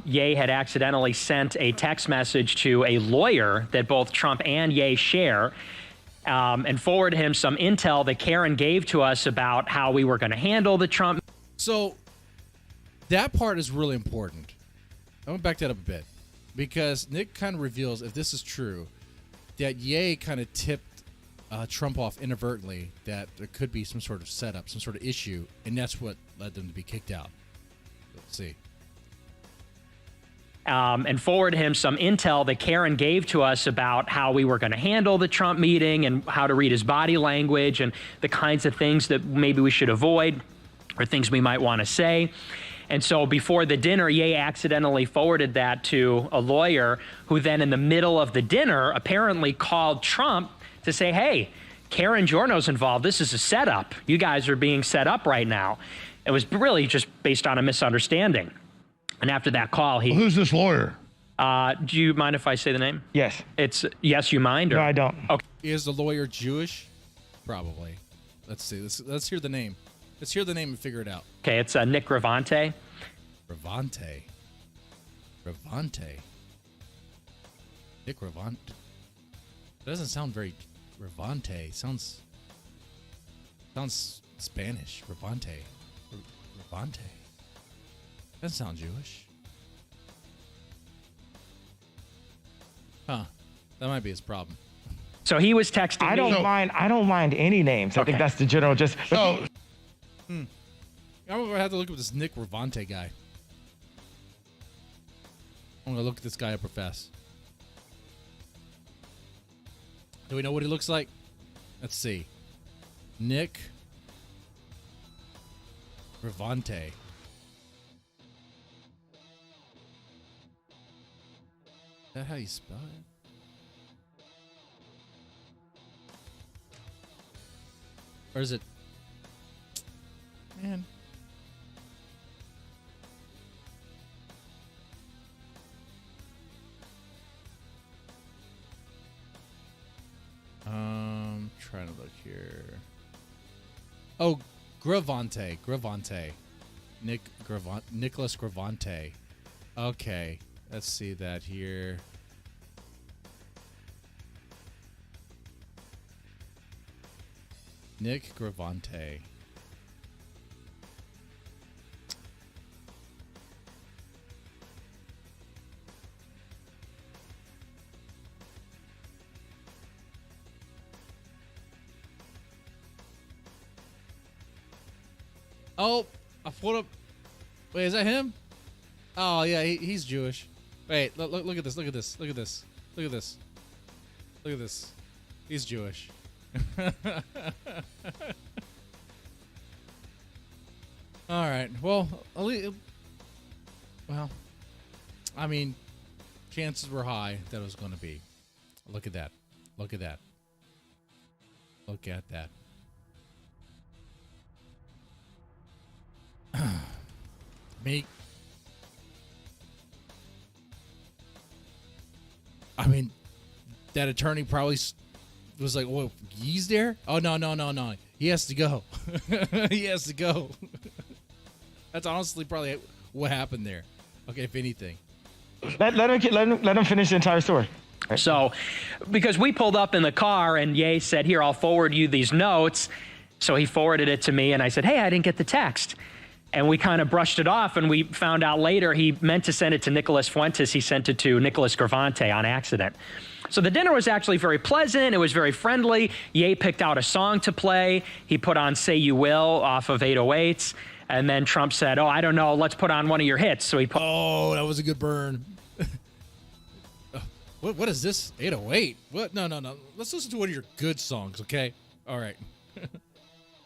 Ye had accidentally sent a text message to a lawyer that both Trump and Ye share, and forwarded him some intel that Karen gave to us about how we were going to handle the Trump. So that part is really important. I'm going to back that up a bit because Nick kind of reveals, if this is true, that Ye kind of tipped Trump off inadvertently that there could be some sort of setup, some sort of issue, and that's what led them to be kicked out. Let's see. And forward him some intel that Karen gave to us about how we were going to handle the Trump meeting and how to read his body language and the kinds of things that maybe we should avoid or things we might want to say. And so before the dinner, Ye accidentally forwarded that to a lawyer who then in the middle of the dinner apparently called Trump to say, hey, Karen Giorno's involved. This is a setup. You guys are being set up right now. It was really just based on a misunderstanding. And after that call, he... Well, who's this lawyer? Do you mind if I say the name? Yes. It's Yes, You Mind? Or? No, I don't. Okay. Is the lawyer Jewish? Probably. Let's see. Let's hear the name. Let's hear the name and figure it out. Okay, it's Nick Ravante. Ravante. Nick Ravante. Doesn't sound very... Ravante. Sounds Spanish. Ravante. Doesn't sound Jewish. Huh. That might be his problem. So he was texting me. I don't mind any names. I think that's the general just... So, I'm going to have to look at this Nick Ravante guy. I'm going to look this guy up real fast. Do we know what he looks like? Let's see. Nick Gravante. Is that how you spell it? Or is it? Man. Trying to look here. Oh, Gravante. Nicholas Gravante. Okay. Let's see that here. Nick Gravante. Oh, I pulled up. Wait, is that him? Oh yeah, he's Jewish. Wait, look at this. Look at this. Look at this. Look at this. Look at this. He's Jewish. All right. Well, I mean, chances were high that it was going to be. Look at that. Look at that. Look at that. Me. I mean, that attorney probably was like, "Well, he's there? Oh no! He has to go. He has to go." That's honestly probably what happened there. Okay, if anything. Let him finish the entire story. So, because we pulled up in the car and Ye said, "Here, I'll forward you these notes." So he forwarded it to me, and I said, "Hey, I didn't get the text." And we kind of brushed it off, and we found out later he meant to send it to Nicholas Fuentes. He sent it to Nicholas Gravante on accident. So the dinner was actually very pleasant. It was very friendly. Ye picked out a song to play. He put on Say You Will off of 808s. And then Trump said, "Oh, I don't know, let's put on one of your hits." So he put... Oh, that was a good burn. What is this? 808? What? No. Let's listen to one of your good songs, okay? All right.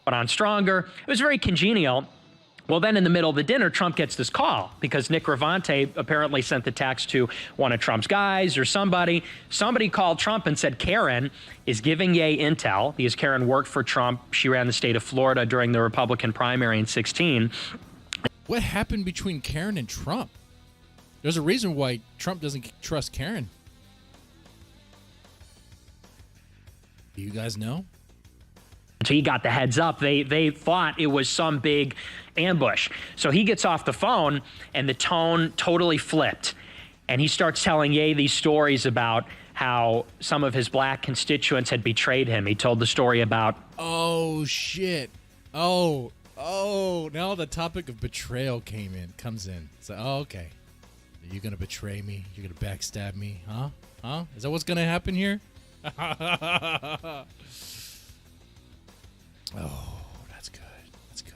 Put on Stronger. It was very congenial. Well, then in the middle of the dinner, Trump gets this call because Nick Gravante apparently sent the text to one of Trump's guys or somebody. Somebody called Trump and said Karen is giving Ye intel because Karen worked for Trump. She ran the state of Florida during the Republican primary in 2016. What happened between Karen and Trump? There's a reason why Trump doesn't trust Karen. Do you guys know? So he got the heads up. They thought it was some big ambush. So he gets off the phone and the tone totally flipped. And he starts telling Ye these stories about how some of his black constituents had betrayed him. He told the story about... Oh, shit. Oh, now the topic of betrayal comes in. So, okay. Are you going to betray me? You're going to backstab me? Huh? Is that what's going to happen here? Oh, that's good. That's good.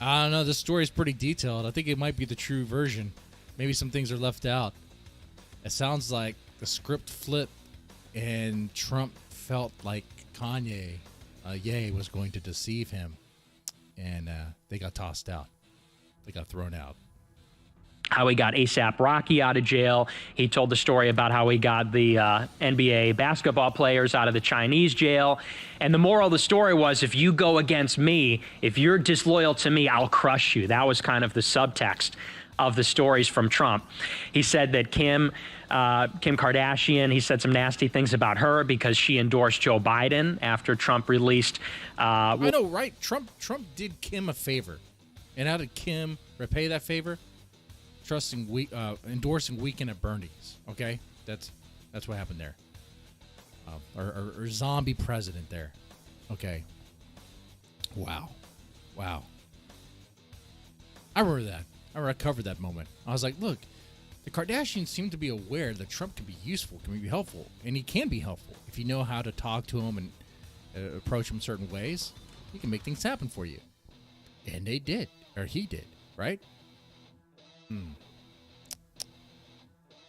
I don't know. This story is pretty detailed. I think it might be the true version. Maybe some things are left out. It sounds like the script flipped and Trump felt like Kanye, Ye, was going to deceive him. And they got tossed out. They got thrown out. How he got ASAP Rocky out of jail. He told the story about how he got the NBA basketball players out of the Chinese jail. And the moral of the story was, if you go against me, if you're disloyal to me, I'll crush you. That was kind of the subtext of the stories from Trump. He said that Kim Kardashian, he said some nasty things about her because she endorsed Joe Biden after Trump released... I know, right? Trump did Kim a favor. And how did Kim repay that favor? Endorsing Weekend at Bernie's. Okay, that's what happened there. Or zombie president there. Okay. Wow. I remember that. I covered that moment. I was like, look, the Kardashians seem to be aware that Trump can be useful, can be helpful, and he can be helpful if you know how to talk to him and approach him certain ways. He can make things happen for you, and they did, or he did, right?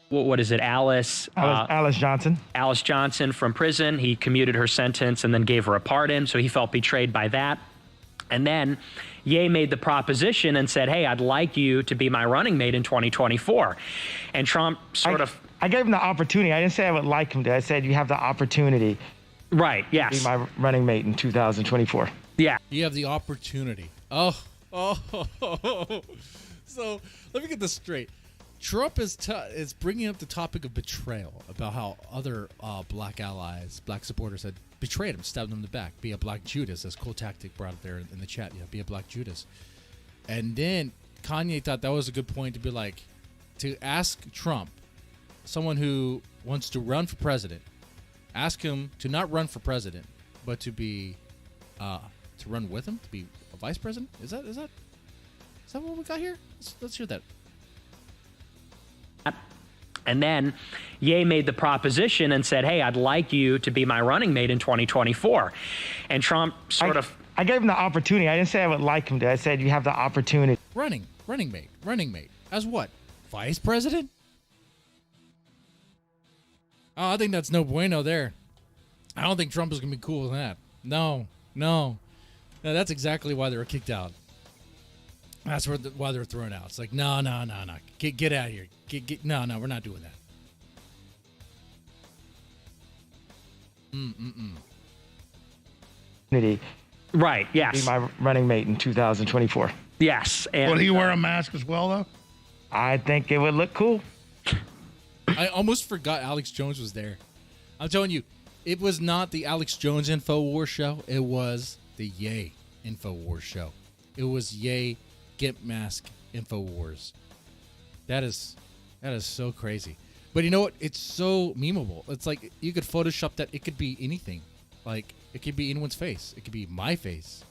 what is it, Alice Johnson. Alice Johnson from prison. He commuted her sentence and then gave her a pardon, so he felt betrayed by that. And then Ye made the proposition and said, hey, I'd like you to be my running mate in 2024. And Trump I gave him the opportunity. I didn't say I would like him to. I said you have the opportunity. Right, yes. To be my running mate in 2024. Yeah. You have the opportunity. Oh. So let me get this straight. Trump is bringing up the topic of betrayal, about how other black allies, black supporters had betrayed him, stabbed him in the back. Be a black Judas, as Cool Tactic brought up there in the chat. Yeah, be a black Judas. And then Kanye thought that was a good point to be like, to ask Trump, someone who wants to run for president, ask him to not run for president, but to be, to run with him, to be a vice president. Is that what we got here? Let's hear that. And then Ye made the proposition and said, hey, I'd like you to be my running mate in 2024. And Trump I gave him the opportunity. I didn't say I would like him to. I said you have the opportunity. Running mate. As what? Vice president? Oh, I think that's no bueno there. I don't think Trump is going to be cool with that. No. That's exactly why they were kicked out. That's why they're thrown out. It's like, no. Get out of here. No, we're not doing that. Right, yes. Be my running mate in 2024. Yes. And would he wear a mask as well, though? I think it would look cool. I almost forgot Alex Jones was there. I'm telling you, it was not the Alex Jones Infowars show. It was the Ye Infowars show. It was Ye Get Mask Infowars. That is so crazy. But you know what? It's so memeable. It's like you could Photoshop that. It could be anything. Like, it could be anyone's face. It could be my face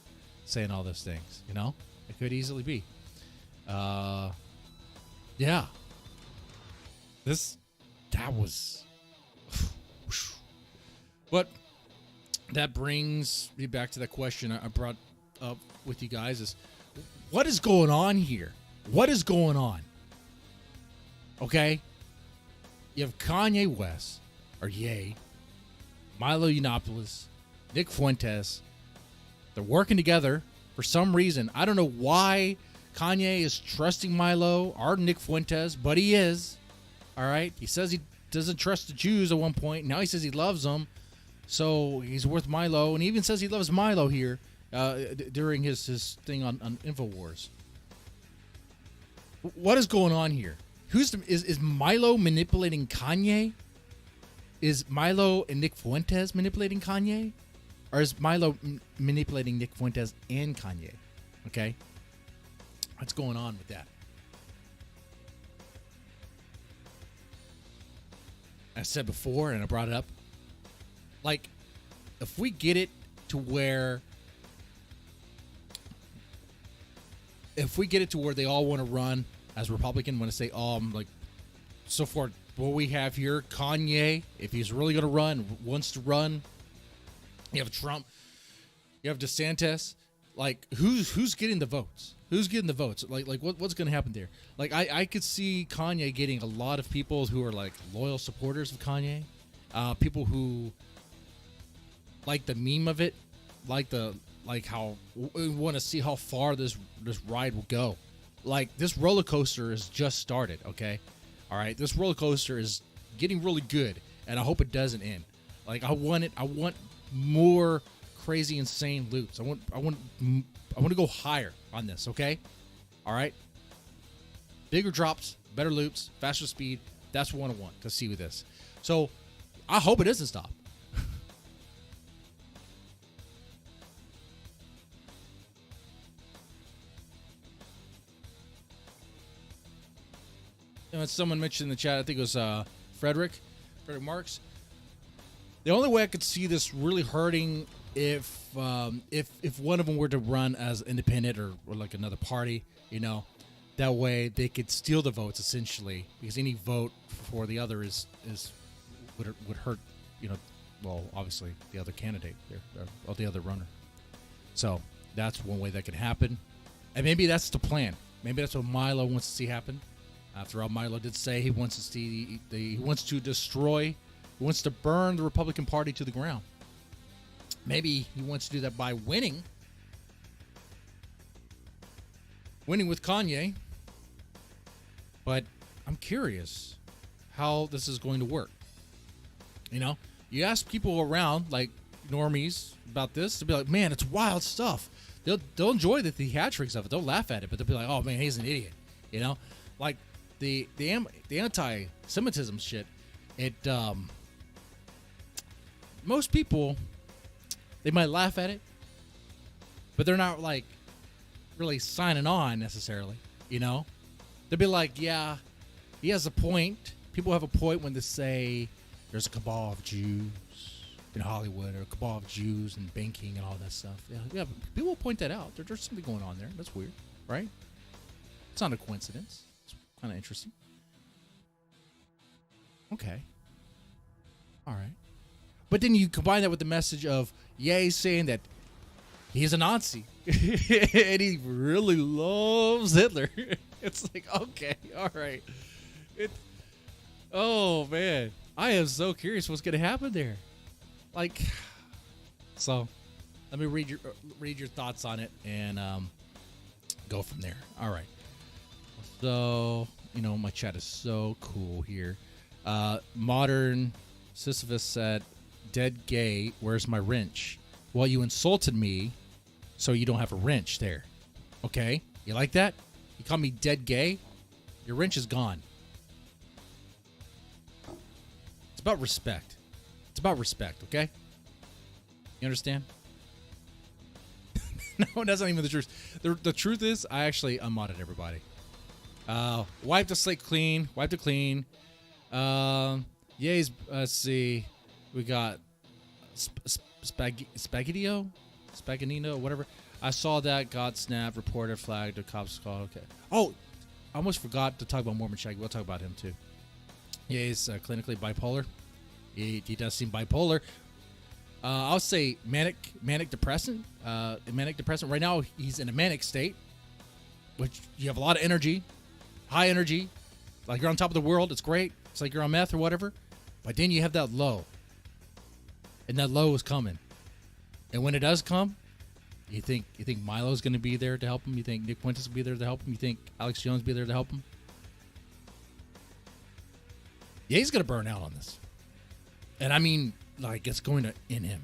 saying all those things, you know? It could easily be. Yeah. That was... But that brings me back to that question I brought up with you guys is, what is going on here? What is going on? Okay? You have Kanye West, or Ye, Milo Yiannopoulos, Nick Fuentes. They're working together for some reason. I don't know why Kanye is trusting Milo or Nick Fuentes, but he is. All right? He says he doesn't trust the Jews at one point. Now he says he loves them. So he's with Milo. And he even says he loves Milo here during his thing on Infowars. What is going on here? Is Milo manipulating Kanye? Is Milo and Nick Fuentes manipulating Kanye? Or is Milo manipulating Nick Fuentes and Kanye? Okay? What's going on with that? I said before, and I brought it up. Like, if we get it to where... If we get it to where they all want to run as Republican, want to say, like, so far, what we have here, Kanye, if he's really going to run, wants to run. You have Trump. You have DeSantis. Like, who's getting the votes? Who's getting the votes? Like what's going to happen there? Like, I could see Kanye getting a lot of people who are, like, loyal supporters of Kanye. People who like the meme of it, like how we want to see how far this ride will go. Like, this roller coaster has just started, okay? All right, this roller coaster is getting really good, and I hope it doesn't end. Like, I want more crazy, insane loops. I want to go higher on this, okay? All right? Bigger drops, better loops, faster speed. That's what I want to see with this. So, I hope it doesn't stop. And someone mentioned in the chat, I think it was Frederick Marks. The only way I could see this really hurting if one of them were to run as independent or like another party, you know, that way they could steal the votes essentially, because any vote for the other would hurt, you know, well, obviously the other candidate there, or the other runner. So that's one way that could happen, and maybe that's the plan. Maybe that's what Milo wants to see happen. After all, Milo did say he wants to see, he wants to destroy, he wants to burn the Republican Party to the ground. Maybe he wants to do that by winning with Kanye. But I'm curious how this is going to work. You know, you ask people around, like normies, about this, they'll be like, man, it's wild stuff. They'll enjoy the theatrics of it. They'll laugh at it, but they'll be like, oh man, he's an idiot. You know, like the anti-Semitism shit. It most people, they might laugh at it, but they're not like really signing on necessarily. You know, they'll be like, yeah, he has a point. People have a point when they say there's a cabal of Jews in Hollywood, or a cabal of Jews and banking and all that stuff. Yeah, people will point that out. There's something going on there. That's weird, right? It's not a coincidence. It's kind of interesting. Okay. All right. But then you combine that with the message of Ye saying that he's a Nazi and he really loves Hitler. It's like, okay, all right. Oh man, I am so curious what's gonna happen there. Like, so let me read your thoughts on it and go from there. All right. So, you know, my chat is so cool here. Modern Sisyphus said, "Dead gay, where's my wrench?" Well, you insulted me, so you don't have a wrench there. Okay? You like that? You call me dead gay? Your wrench is gone. It's about respect. It's about respect, okay? You understand? No, that's not even the truth. The truth is, I actually unmodded everybody. Wipe the slate clean. Wipe it clean. Ye's, let's see. We got Spaganino, whatever. I saw that. God snap. Reporter flagged. The cops called. Okay. Oh, I almost forgot to talk about Mormon Shaggy. We'll talk about him too. Yeah, he's clinically bipolar. He does seem bipolar. I'll say manic depressant. Manic depressant. Right now, he's in a manic state, which you have a lot of energy, high energy, like you're on top of the world. It's great. It's like you're on meth or whatever. But then you have that low, and that low is coming. And when it does come, you think Milo's going to be there to help him. You think Nick Fuentes will be there to help him. You think Alex Jones will be there to help him. Yeah, he's going to burn out on this. And I mean, like, it's going to in him.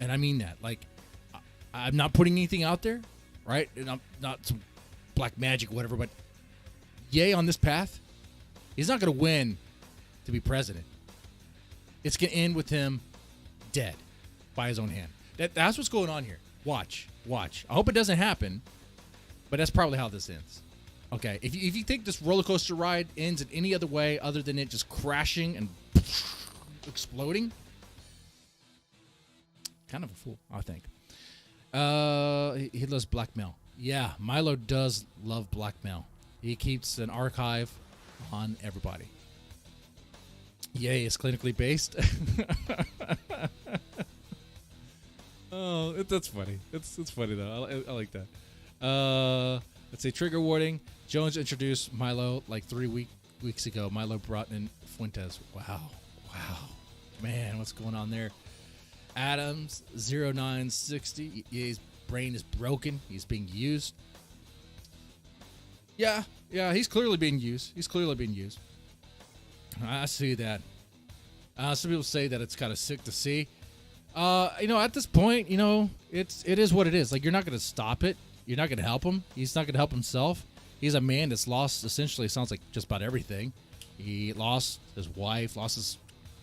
And I mean that. Like, I'm not putting anything out there, right? And I'm not some black magic or whatever, but Ye on this path, he's not going to win to be president. It's going to end with him dead by his own hand. That's what's going on here. Watch. I hope it doesn't happen, but that's probably how this ends. Okay, if you think this roller coaster ride ends in any other way other than it just crashing and exploding, kind of a fool, I think. He loves blackmail. Yeah, Milo does love blackmail. He keeps an archive on everybody. Yay, it's clinically based. Oh, that's funny. It's funny though. I like that. Let's say trigger warning. Jones introduced Milo like 3 weeks ago. Milo brought in Fuentes. Wow. Man, what's going on there? Adams 0960. His brain is broken. He's being used. Yeah, he's clearly being used. I see that. Some people say that it's kind of sick to see. At this point, it is what it is. Like, you're not going to stop it. You're not going to help him. He's not going to help himself. He's a man that's lost, essentially, sounds like just about everything. He lost his wife, lost his,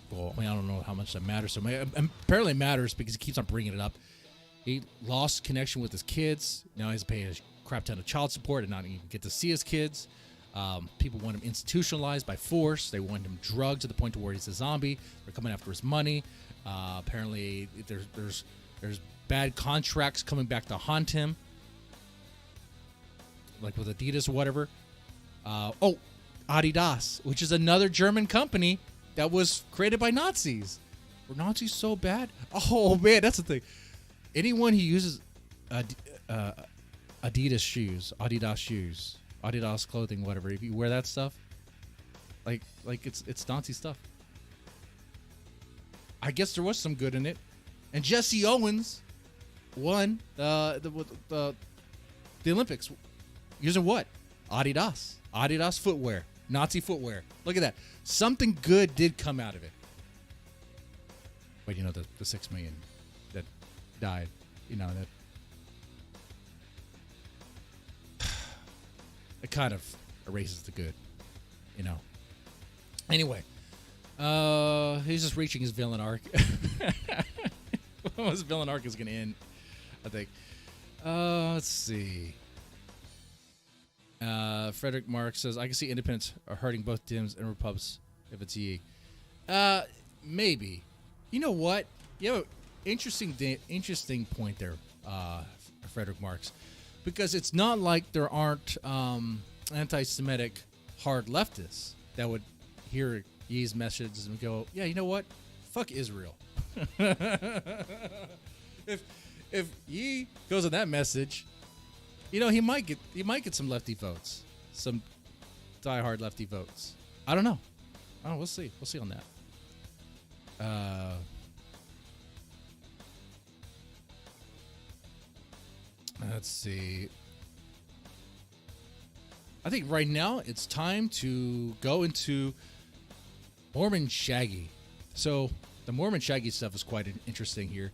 well, I don't know how much that matters. So apparently it matters because he keeps on bringing it up. He lost connection with his kids. Now he's paying a crap ton of child support and not even get to see his kids. People want him institutionalized by force. They want him drugged to the point to where he's a zombie. They're coming after his money. Apparently there's bad contracts coming back to haunt him, like with Adidas or whatever. Adidas, which is another German company that was created by Nazis. Were Nazis so bad? Oh man, that's the thing. Anyone who uses Adidas shoes, Adidas clothing, whatever. If you wear that stuff, like it's Nazi stuff. I guess there was some good in it. And Jesse Owens won the Olympics using what? Adidas footwear, Nazi footwear. Look at that. Something good did come out of it. But you know the 6 million that died. You know that it kind of erases the good. You know. Anyway, he's just reaching his villain arc. His villain arc is going to end, I think. Let's see. Frederick Marx says, I can see independents are hurting both Dems and Repubs if it's Ye. Maybe. You know what? You have an interesting point there, Frederick Marx. Because it's not like there aren't anti-Semitic hard leftists that would hear Ye's messages and go, yeah, you know what? Fuck Israel. If Ye goes on that message, you know, he might get some lefty votes, some diehard lefty votes. I don't know. We'll see. We'll see on that. Let's see. I think right now it's time to go into Mormon Shaggy. So the Mormon Shaggy stuff is quite interesting here.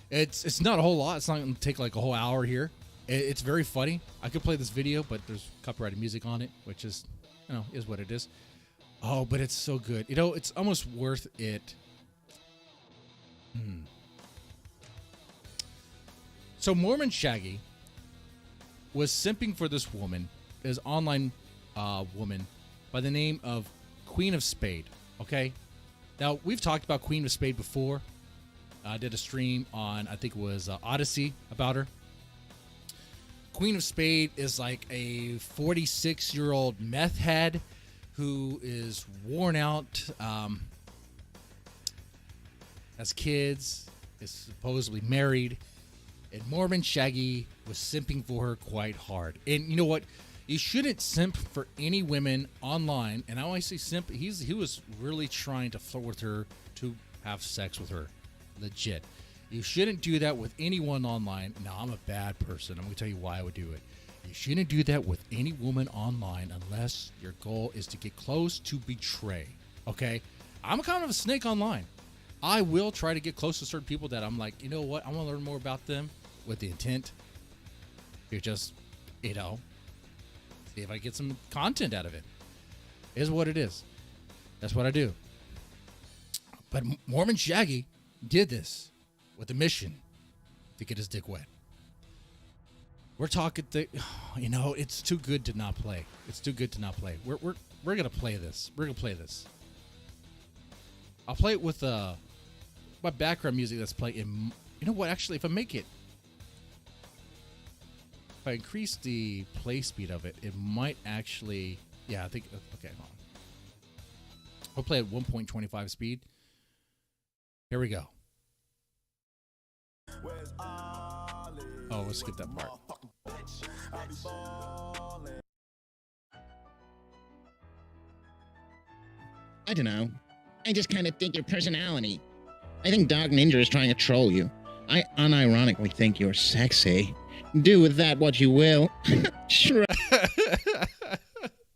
It's not a whole lot. It's not going to take like a whole hour here. It's very funny. I could play this video, but there's copyrighted music on it, which is, you know, is what it is. Oh, but it's so good. You know, it's almost worth it. So Mormon Shaggy was simping for this woman, this online woman by the name of Queen of Spade. Okay? Now, we've talked about Queen of Spade before. I did a stream on, I think it was Odyssey, about her. Queen of Spade is like a 46-year-old meth head who is worn out, has kids, is supposedly married, and Mormon Shaggy was simping for her quite hard. And you know what? You shouldn't simp for any women online. And I always say simp. He was really trying to flirt with her, to have sex with her. Legit. You shouldn't do that with anyone online. Now, I'm a bad person. I'm going to tell you why I would do it. You shouldn't do that with any woman online unless your goal is to get close to betray. Okay? I'm kind of a snake online. I will try to get close to certain people that I'm like, you know what? I want to learn more about them with the intent. You're just, you know, see if I get some content out of it. Is what it is. That's what I do. But Mormon Shaggy did this with a mission to get his dick wet. We're talking, you know, it's too good to not play. It's too good to not play. We're gonna play this. We're gonna play this. I'll play it with my background music that's playing. You know what? Actually, if I increase the play speed of it, it might actually. Yeah, I think. Okay, hold on. I'll play at 1.25 speed. Here we go. Oh, let's skip that part. I don't know. I just kind of dig your personality. I think Dark Ninja is trying to troll you. I unironically think you're sexy. Do with that what you will. Sure.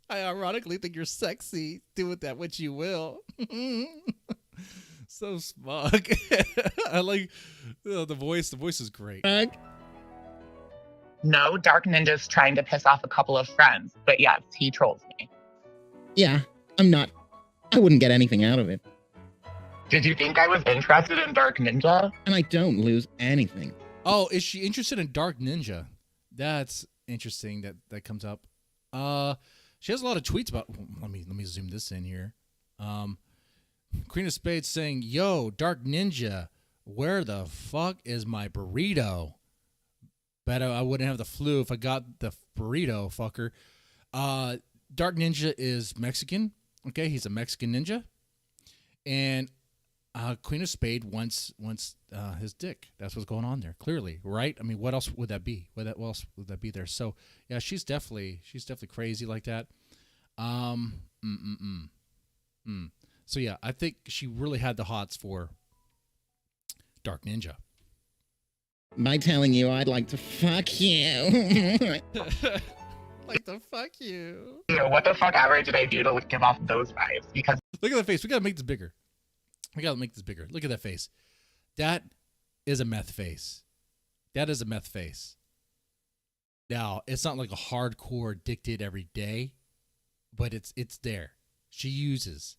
I ironically think you're sexy. Do with that what you will. So smug. I like the voice. The voice is great. No, Dark Ninja's trying to piss off a couple of friends, but yes, he trolls me. Yeah, I'm not. I wouldn't get anything out of it. Did you think I was interested in Dark Ninja? And I don't lose anything. Oh, is she interested in Dark Ninja? That's interesting that comes up. She has a lot of tweets about. Let me zoom this in here. Queen of Spades saying, "Yo, Dark Ninja, where the fuck is my burrito? Bet I wouldn't have the flu if I got the burrito, fucker." Dark Ninja is Mexican. Okay, he's a Mexican ninja, and Queen of Spade wants his dick. That's what's going on there. Clearly, right? I mean, what else would that be? What else would that be there? So yeah, she's definitely crazy like that. So yeah, I think she really had the hots for Dark Ninja. By telling you I'd like to fuck you. Like the fuck you. What the fuck ever did I do to give off those vibes? Because Look at the face. We gotta make this bigger. Look at that face. That is a meth face. That is a meth face. Now, it's not like a hardcore addicted every day, but it's there. She uses.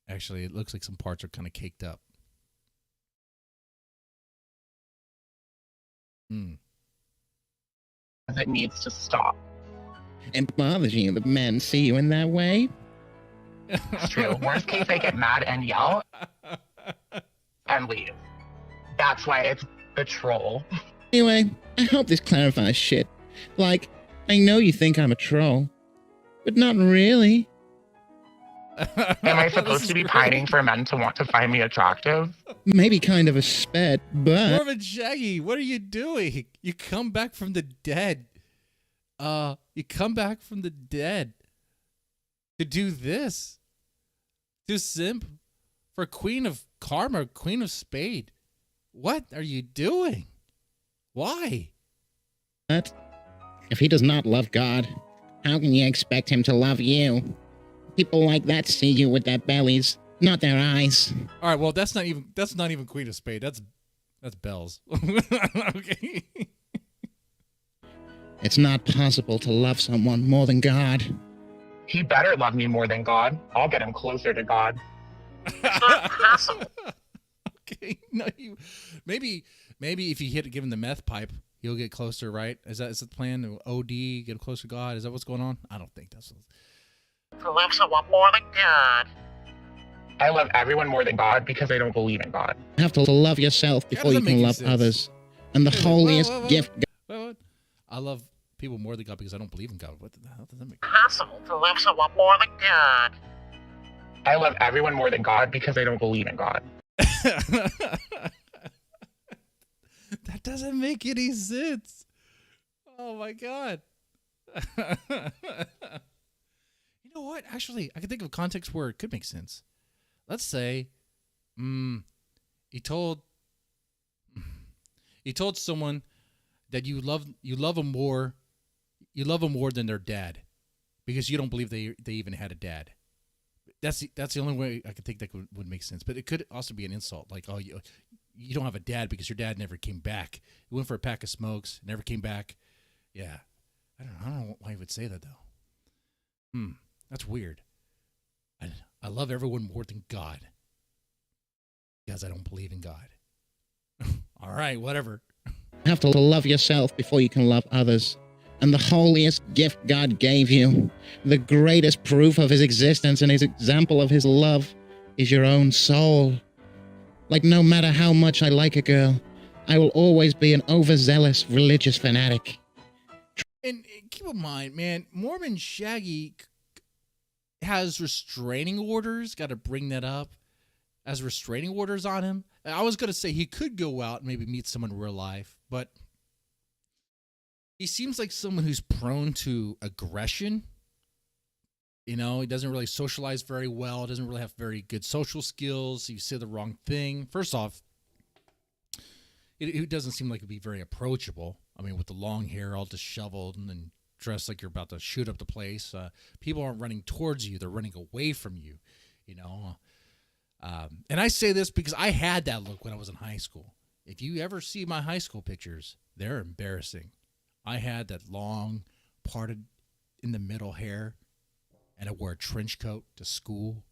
Actually, it looks like some parts are kind of caked up. it needs to stop. It bothers you that men see you in that way? It's true. Worst case, I get mad and yell and leave. That's why it's the troll. Anyway, I hope this clarifies shit. Like, I know you think I'm a troll, but not really. Am I supposed to be pining for men to want to find me attractive? Maybe kind of a sped, but... Mormon Shaggy, what are you doing? You come back from the dead. You come back from the dead to do this. To simp for Queen of Karma, Queen of Spade. What are you doing? Why? But if he does not love God, how can you expect him to love you? People like that see you with their bellies, not their eyes. All right, well, that's not even Queen of Spade. That's Bells. Okay. It's not possible to love someone more than God. He better love me more than God. I'll get him closer to God. It's not possible. Okay, no, maybe if you give him the meth pipe, he'll get closer, right? Is that the plan? OD, get closer to God. Is that what's going on? I don't think that's. To love someone more than God. I love everyone more than God because I don't believe in God. You have to love yourself before you can love others. And the holiest gift... What? I love people more than God because I don't believe in God. What the hell does that make? Possible to love someone more than God. I love everyone more than God because I don't believe in God. That doesn't make any sense. Oh my God. You know what? Actually, I can think of a context where it could make sense. Let's say, he told someone that you love them more than their dad because you don't believe they even had a dad. That's the only way I could think that would make sense. But it could also be an insult, like, oh, you don't have a dad because your dad never came back. He went for a pack of smokes, never came back. Yeah, I don't know why he would say that though. That's weird. I love everyone more than God because I don't believe in God. All right, whatever. You have to love yourself before you can love others. And the holiest gift God gave you, the greatest proof of his existence and his example of his love, is your own soul. Like, no matter how much I like a girl, I will always be an overzealous religious fanatic. And keep in mind, man, Mormon Shaggy has restraining orders. Got to bring that up. Has restraining orders on him. I was going to say he could go out and maybe meet someone in real life, but he seems like someone who's prone to aggression. You know, he doesn't really socialize very well. Doesn't really have very good social skills. You say the wrong thing. First off, it doesn't seem like it'd be very approachable. I mean, with the long hair all disheveled and then dressed like you're about to shoot up the place. People aren't running towards you. They're running away from you, you know. And I say this because I had that look when I was in high school. If you ever see my high school pictures, they're embarrassing. I had that long, parted in the middle hair, and I wore a trench coat to school.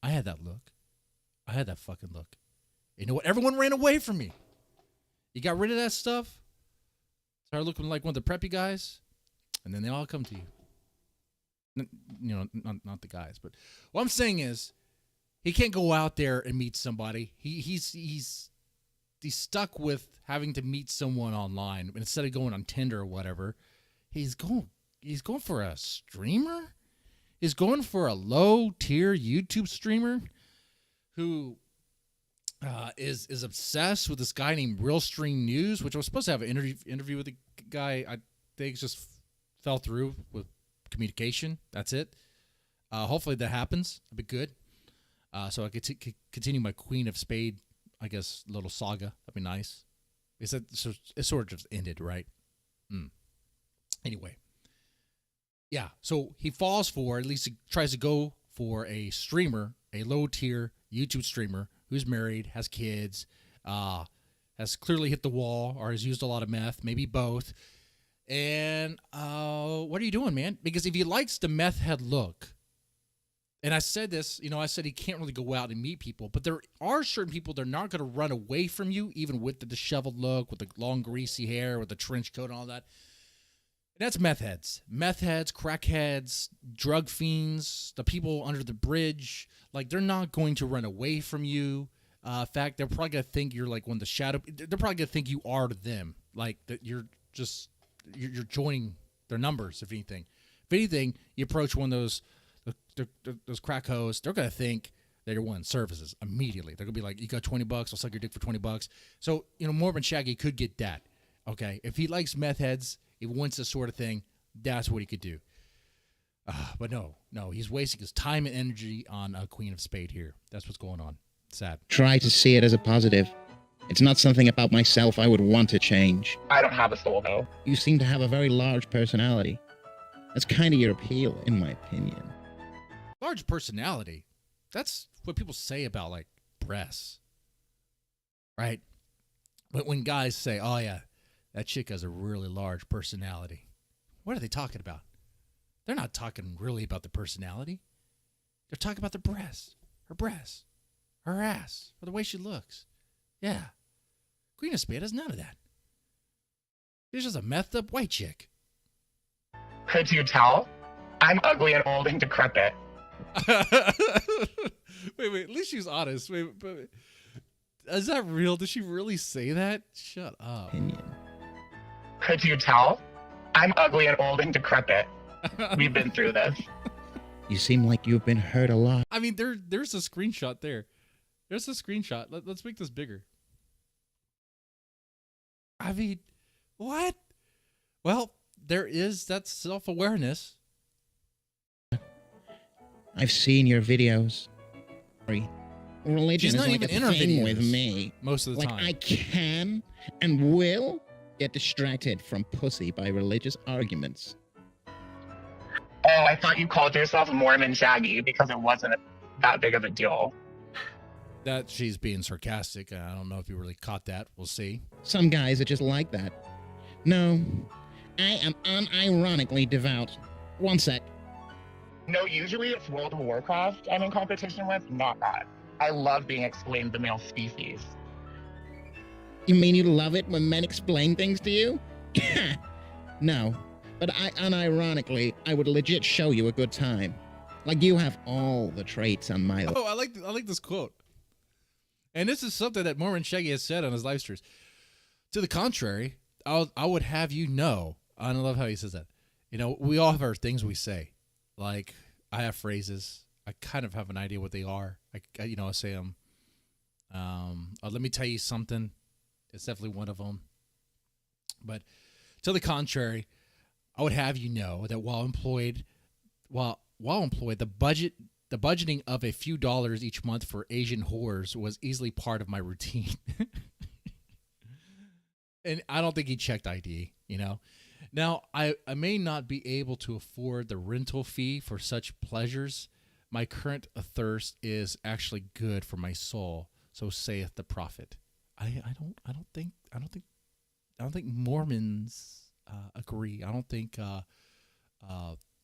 I had that look. I had that fucking look. You know what? Everyone ran away from me. You got rid of that stuff, started looking like one of the preppy guys, and then they all come to you. You know, not the guys, but what I'm saying is, he can't go out there and meet somebody. He's stuck with having to meet someone online instead of going on Tinder or whatever. He's going for a streamer. He's going for a low tier YouTube streamer who is obsessed with this guy named Real Stream News, which I was supposed to have an interview with the guy. I think just fell through with communication. That's it. Hopefully that happens. It'd be good. So I could continue my Queen of Spade, I guess, little saga. That'd be nice. It sort of just ended, right? Anyway. Yeah, so he falls for, at least he tries to go for a streamer, a low-tier YouTube streamer who's married, has kids, has clearly hit the wall or has used a lot of meth, maybe both. And what are you doing, man? Because if he likes the meth head look, and I said this, I said he can't really go out and meet people, but there are certain people that are not going to run away from you, even with the disheveled look, with the long, greasy hair, with the trench coat and all that. And that's meth heads, crackheads, drug fiends, the people under the bridge. Like, they're not going to run away from you. In fact, they're probably going to think you're like one of the shadow. They're probably going to think you are to them. Like, that you're joining their numbers, if anything. If anything, you approach one of those crack hoes, they're going to think that you're wanting services immediately. They're going to be like, you got $20, I'll suck your dick for $20. So, Mormon Shaggy could get that. Okay. If he likes meth heads, he wants this sort of thing, that's what he could do. But no, he's wasting his time and energy on a Queen of Spade here. That's what's going on. Sad. Try to see it as a positive. It's not something about myself I would want to change. I don't have a soul, though. You seem to have a very large personality. That's kind of your appeal, in my opinion. Large personality? That's what people say about, like, breasts. Right? But when guys say, oh, yeah, that chick has a really large personality, what are they talking about? They're not talking really about the personality. They're talking about the breasts, her ass, or the way she looks. Yeah. Queen of Spade has none of that. She's just a methed up white chick. Could you tell? I'm ugly and old and decrepit. Wait, at least she's honest. Wait, is that real? Did she really say that? Shut up. Opinion. Could you tell? I'm ugly and old and decrepit. We've been through this. You seem like you've been hurt a lot. I mean, there's a screenshot there. There's a screenshot. Let's make this bigger. I mean, what? Well, there is that self-awareness. I've seen your videos. Religion She's is not like even a in her thing videos with me. most of the time. I can and will get distracted from pussy by religious arguments. Oh, I thought you called yourself Mormon Shaggy because it wasn't that big of a deal. That she's being sarcastic. I don't know if you really caught that. We'll see. Some guys are just like that. No, I am unironically devout. One sec. No, usually it's World of Warcraft I'm in competition with, not that. I love being explained the male species. You mean you love it when men explain things to you? No, but unironically, I would legit show you a good time. Like, you have all the traits on my list. Oh, I like this quote. And this is something that Mormon Shaggy has said on his live streams. To the contrary, I would have you know. I love how he says that. We all have our things we say. Like, I have phrases. I kind of have an idea what they are. I say them. Let me tell you something. It's definitely one of them. But to the contrary, I would have you know that while employed, the budgeting of a few dollars each month for Asian whores was easily part of my routine. And I don't think he checked ID, Now, I may not be able to afford the rental fee for such pleasures. My current thirst is actually good for my soul, so saith the prophet. I don't think Mormons agree. I don't think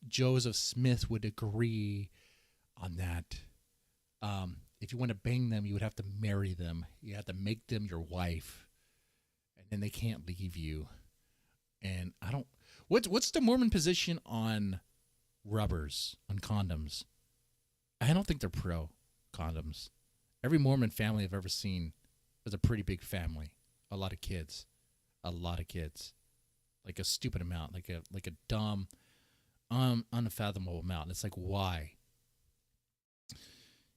Joseph Smith would agree on that. If you want to bang them, you would have to marry them. You have to make them your wife, and then they can't leave you. And I don't. What's the Mormon position on rubbers, on condoms? I don't think they're pro condoms. Every Mormon family I've ever seen is a pretty big family. A lot of kids. Like a stupid amount, like a dumb, unfathomable amount. It's like, why?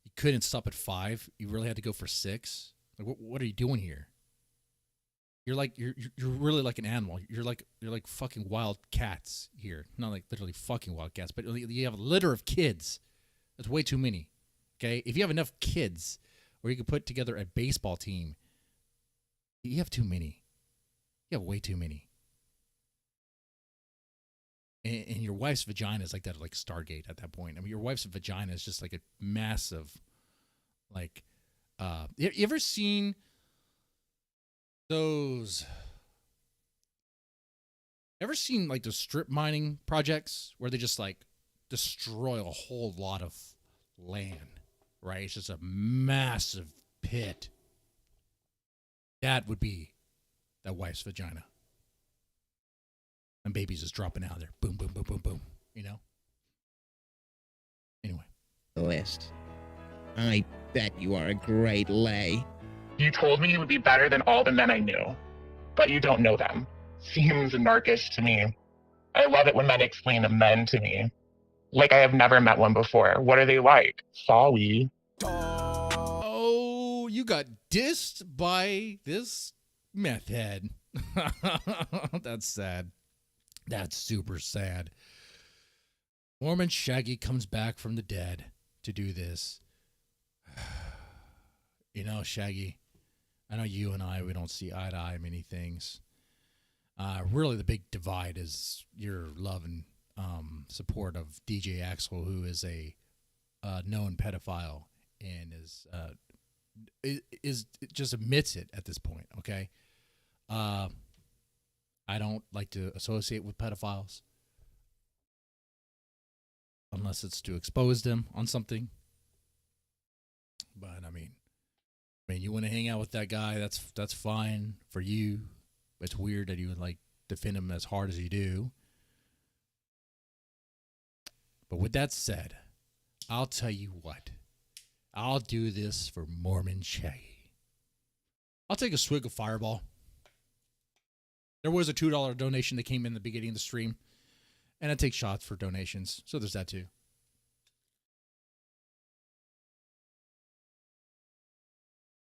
You couldn't stop at 5. You really had to go for 6. Like, what are you doing here? You're like you're really like an animal. You're like fucking wild cats here. Not like literally fucking wild cats, but you have a litter of kids. That's way too many. Okay, if you have enough kids where you can put together a baseball team, you have too many. You have way too many. And your wife's vagina is like that, like Stargate at that point. I mean, your wife's vagina is just like a massive, like, you ever seen those? Ever seen like the strip mining projects where they just like destroy a whole lot of land, right? It's just a massive pit. That would be that wife's vagina. And babies just dropping out there. Boom, boom, boom, boom, boom. You know? Anyway. The list. I bet you are a great lay. You told me you would be better than all the men I knew, but you don't know them. Seems narkish to me. I love it when men explain men to me. Like I have never met one before. What are they like? Sorry. Oh, you got dissed by this meth head. That's sad. That's super sad. Mormon Shaggy comes back from the dead to do this. You know, Shaggy, I know you and we don't see eye to eye many things. Really, the big divide is your love and support of DJ Axel, who is a known pedophile and is just admits it at this point. Okay, I don't like to associate with pedophiles unless it's to expose them on something. But I mean, you want to hang out with that guy? That's fine for you. It's weird that you would like defend him as hard as you do. But with that said, I'll tell you what. I'll do this for Mormon Shaggy. I'll take a swig of Fireball. There was a $2 donation that came in the beginning of the stream. And I take shots for donations. So there's that too.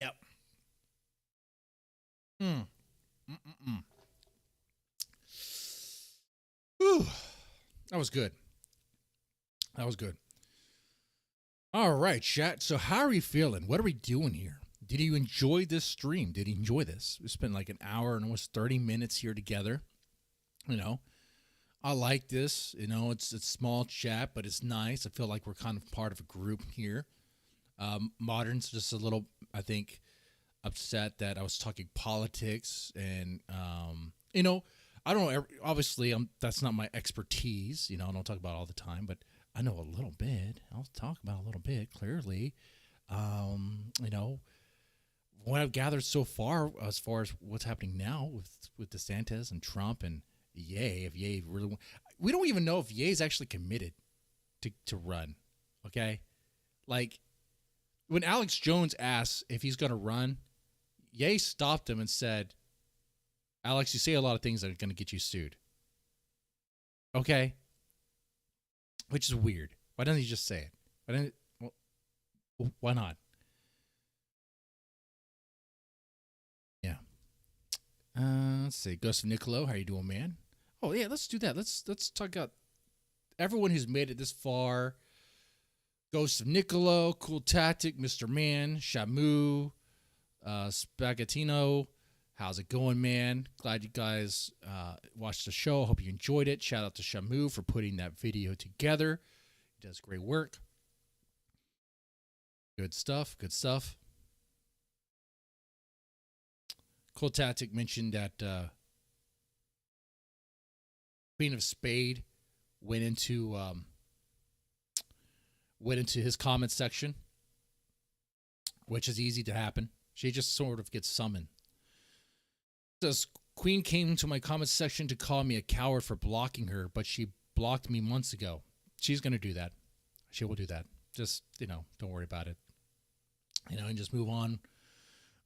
Yep. Whew. That was good. That was good. All right, chat. So how are we feeling? What are we doing here? Did you enjoy this stream? Did you enjoy this? We spent like an hour and almost 30 minutes here together. You know, I like this. You know, it's a small chat, but it's nice. I feel like we're kind of part of a group here. Modern's just a little, I think, upset that I was talking politics and, you know, I don't know. Obviously, that's not my expertise. You know, I don't talk about it all the time, but I know a little bit. I'll talk about a little bit, clearly. You know, what I've gathered so far as what's happening now with DeSantis and Trump and Ye, if Ye really we don't even know if Ye's actually committed to run, okay? Like, when Alex Jones asked if he's going to run, Ye stopped him and said, Alex, you say a lot of things that are going to get you sued. Okay? Which is weird. Why doesn't he just say it? Why not? Yeah. Let's see. Ghost of Nicolo, how you doing, man? Oh, yeah, let's do that. Let's talk about everyone who's made it this far. Ghost of Nicolo, Cool Tactic, Mr. Man, Shamu, Spaghettino. How's it going, man? Glad you guys watched the show. Hope you enjoyed it. Shout out to Shamu for putting that video together. He does great work. Good stuff. Good stuff. Cool Tactic mentioned that Queen of Spade went into his comment section, which is easy to happen. She just sort of gets summoned. Says, Queen came to my comment section to call me a coward for blocking her, but she blocked me months ago. She's going to do that. She will do that. Just, you know, don't worry about it. You know, and just move on.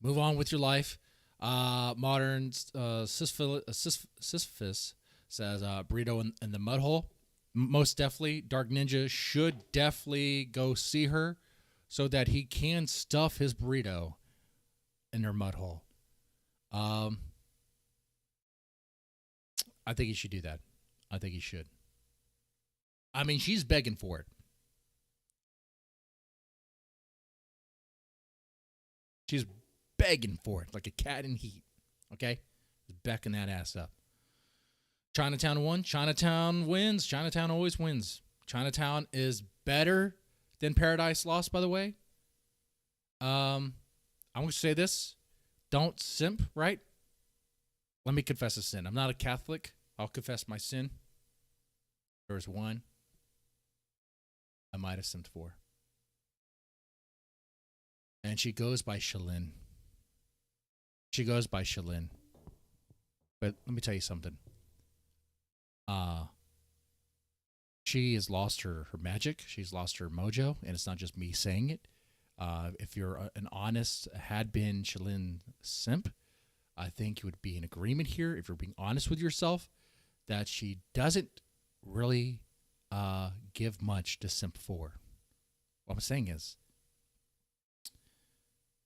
Move on with your life. Modern Sisyphus says, burrito in the mud hole. Most definitely. Dark Ninja should definitely go see her so that he can stuff his burrito in her mud hole. I think he should do that. I think he should. I mean, she's begging for it. She's begging for it like a cat in heat. Okay? Just backing that ass up. Chinatown won. Chinatown wins. Chinatown always wins. Chinatown is better than Paradise Lost, by the way. I'm going to say this. Don't simp, right? Let me confess a sin. I'm not a Catholic. I'll confess my sin. There was one I might have simped for. And she goes by Shalyn. She goes by Shalyn. But let me tell you something. She has lost her magic. She's lost her mojo. And it's not just me saying it. If you're an honest, had-been Shalyn simp, I think you would be in agreement here, if you're being honest with yourself, that she doesn't really give much to simp for. What I'm saying is,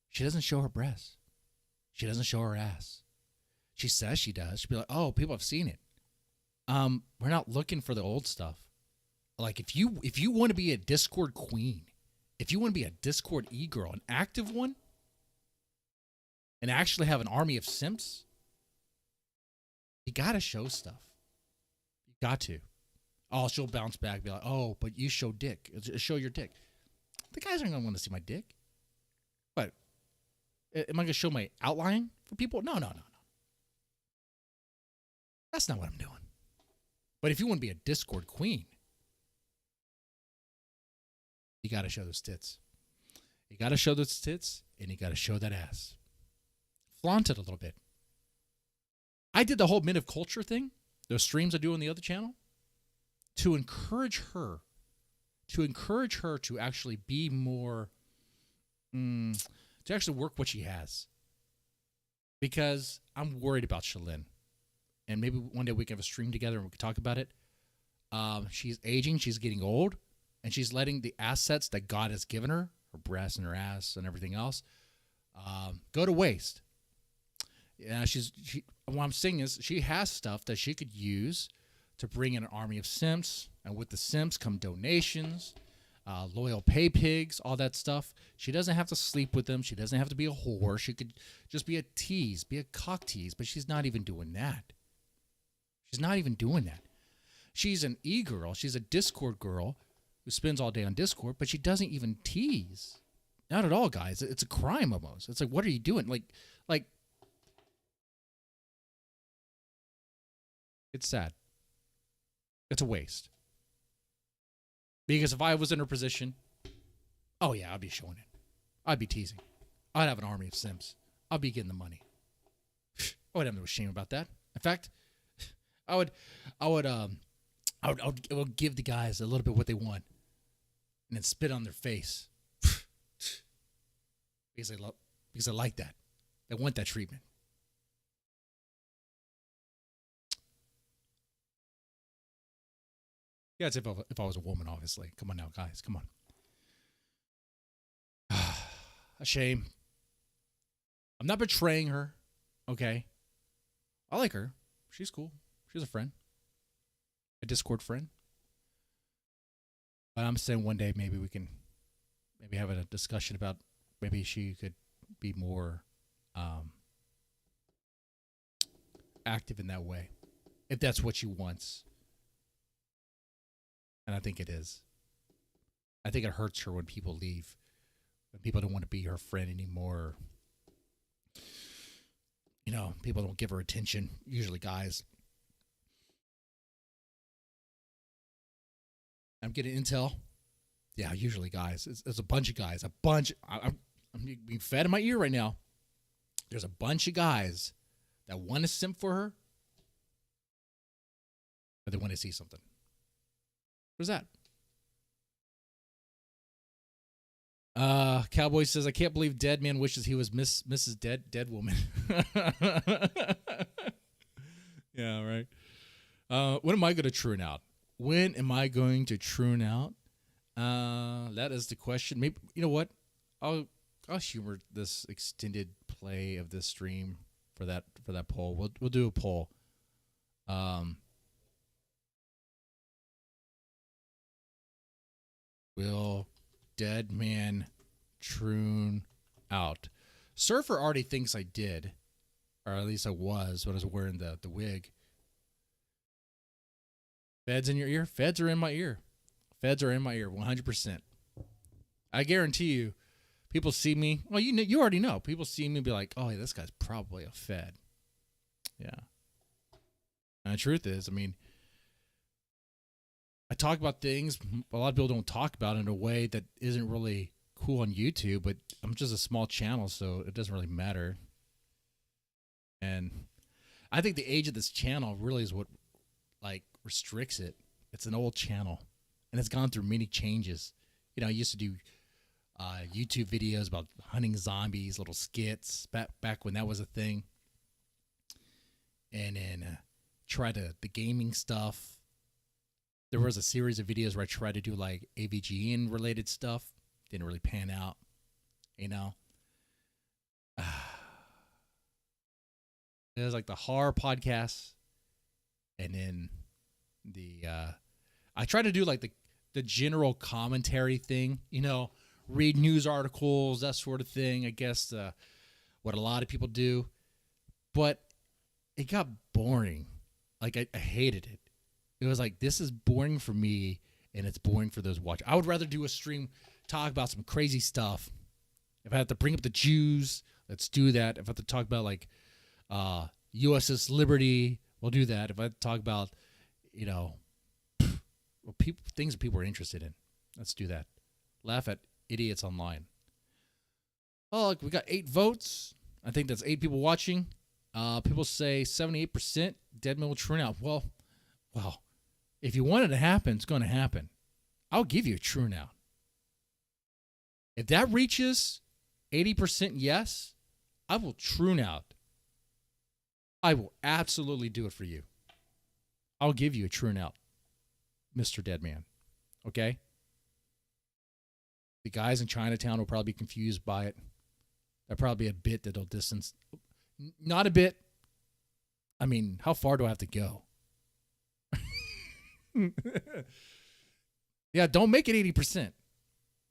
she doesn't show her breasts. She doesn't show her ass. She says she does. She'll be like, oh, people have seen it. We're not looking for the old stuff. Like, if you want to be a Discord queen, if you want to be a Discord e-girl, an active one, and actually have an army of simps, you got to show stuff. You got to. Oh, she'll bounce back and be like, oh, but you show dick. Show your dick. The guys aren't going to want to see my dick. But am I going to show my outline for people? No. That's not what I'm doing. But if you want to be a Discord queen, you got to show those tits. You got to show those tits, and you got to show that ass. Flaunt it a little bit. I did the whole Men of Culture thing, those streams I do on the other channel, to encourage her to actually be more, to actually work what she has. Because I'm worried about Shalyn. And maybe one day we can have a stream together and we can talk about it. She's aging, she's getting old, and she's letting the assets that God has given her breasts and her ass and everything else, go to waste. Yeah, what I'm saying is she has stuff that she could use to bring in an army of simps, and with the simps come donations, loyal pay pigs, all that stuff. She doesn't have to sleep with them. She doesn't have to be a whore. She could just be a tease, be a cock tease, but she's not even doing that. She's not even doing that. She's an e-girl. She's a Discord girl who spends all day on Discord, but she doesn't even tease. Not at all, guys. It's a crime almost. It's like, what are you doing? Like, it's sad. It's a waste. Because if I was in her position, oh yeah, I'd be showing it. I'd be teasing. I'd have an army of simps. I'd be getting the money. I would have no shame about that. In fact, I would give the guys a little bit what they want, and then spit on their face. because they like that. They want that treatment. Yeah, it's if I was a woman, obviously. Come on now, guys. Come on. A shame. I'm not betraying her. Okay. I like her. She's cool. She's a friend. A Discord friend. But I'm saying one day maybe we can have a discussion about maybe she could be more active in that way. If that's what she wants. And I think it is. I think it hurts her when people leave. When people don't want to be her friend anymore. You know, people don't give her attention. Usually guys. I'm getting intel. Yeah, usually guys. It's a bunch of guys. I'm being fed in my ear right now. There's a bunch of guys that want to simp for her. But they want to see something. What's that? Cowboy says, I can't believe Dead Man wishes he was Mrs. Dead Woman. Yeah, right. When am I going to troon out? When am I going to troon out? That is the question. Maybe, you know what? I'll humor this extended replay of this stream for that poll. We'll do a poll. Will dead man troon out? Surfer already thinks I did, or at least I was when I was wearing the wig. Feds in your ear? Feds are in my ear. Feds are in my ear, 100%. I guarantee you, people see me. Well, you already know. People see me and be like, oh, yeah, this guy's probably a Fed. Yeah. And the truth is, I mean, I talk about things a lot of people don't talk about in a way that isn't really cool on YouTube, but I'm just a small channel, so it doesn't really matter. And I think the age of this channel really is what, like, restricts it. It's an old channel, and it's gone through many changes. You know, I used to do YouTube videos about hunting zombies, little skits, back when that was a thing. And then try the gaming stuff. There was a series of videos where I tried to do like AVGN related stuff. Didn't really pan out, you know. It was like the horror podcasts, and then I tried to do like the general commentary thing, you know, read news articles, that sort of thing. I guess what a lot of people do, but it got boring. Like I hated it. It was like, this is boring for me, and it's boring for those watching. I would rather do a stream, talk about some crazy stuff. If I have to bring up the Jews, let's do that. If I have to talk about like USS Liberty, we'll do that. If I have to talk about, you know, things that people are interested in, let's do that. Laugh at idiots online. Oh, look, we got 8 votes. I think that's 8 people watching. People say 78% dead man will turn out. Well, if you want it to happen, it's going to happen. I'll give you a true now. If that reaches 80% yes, I will true out. I will absolutely do it for you. I'll give you a true out, Mr. Deadman. Okay? The guys in Chinatown will probably be confused by it. There'll probably be a bit that'll distance. Not a bit. I mean, how far do I have to go? Yeah, don't make it 80%,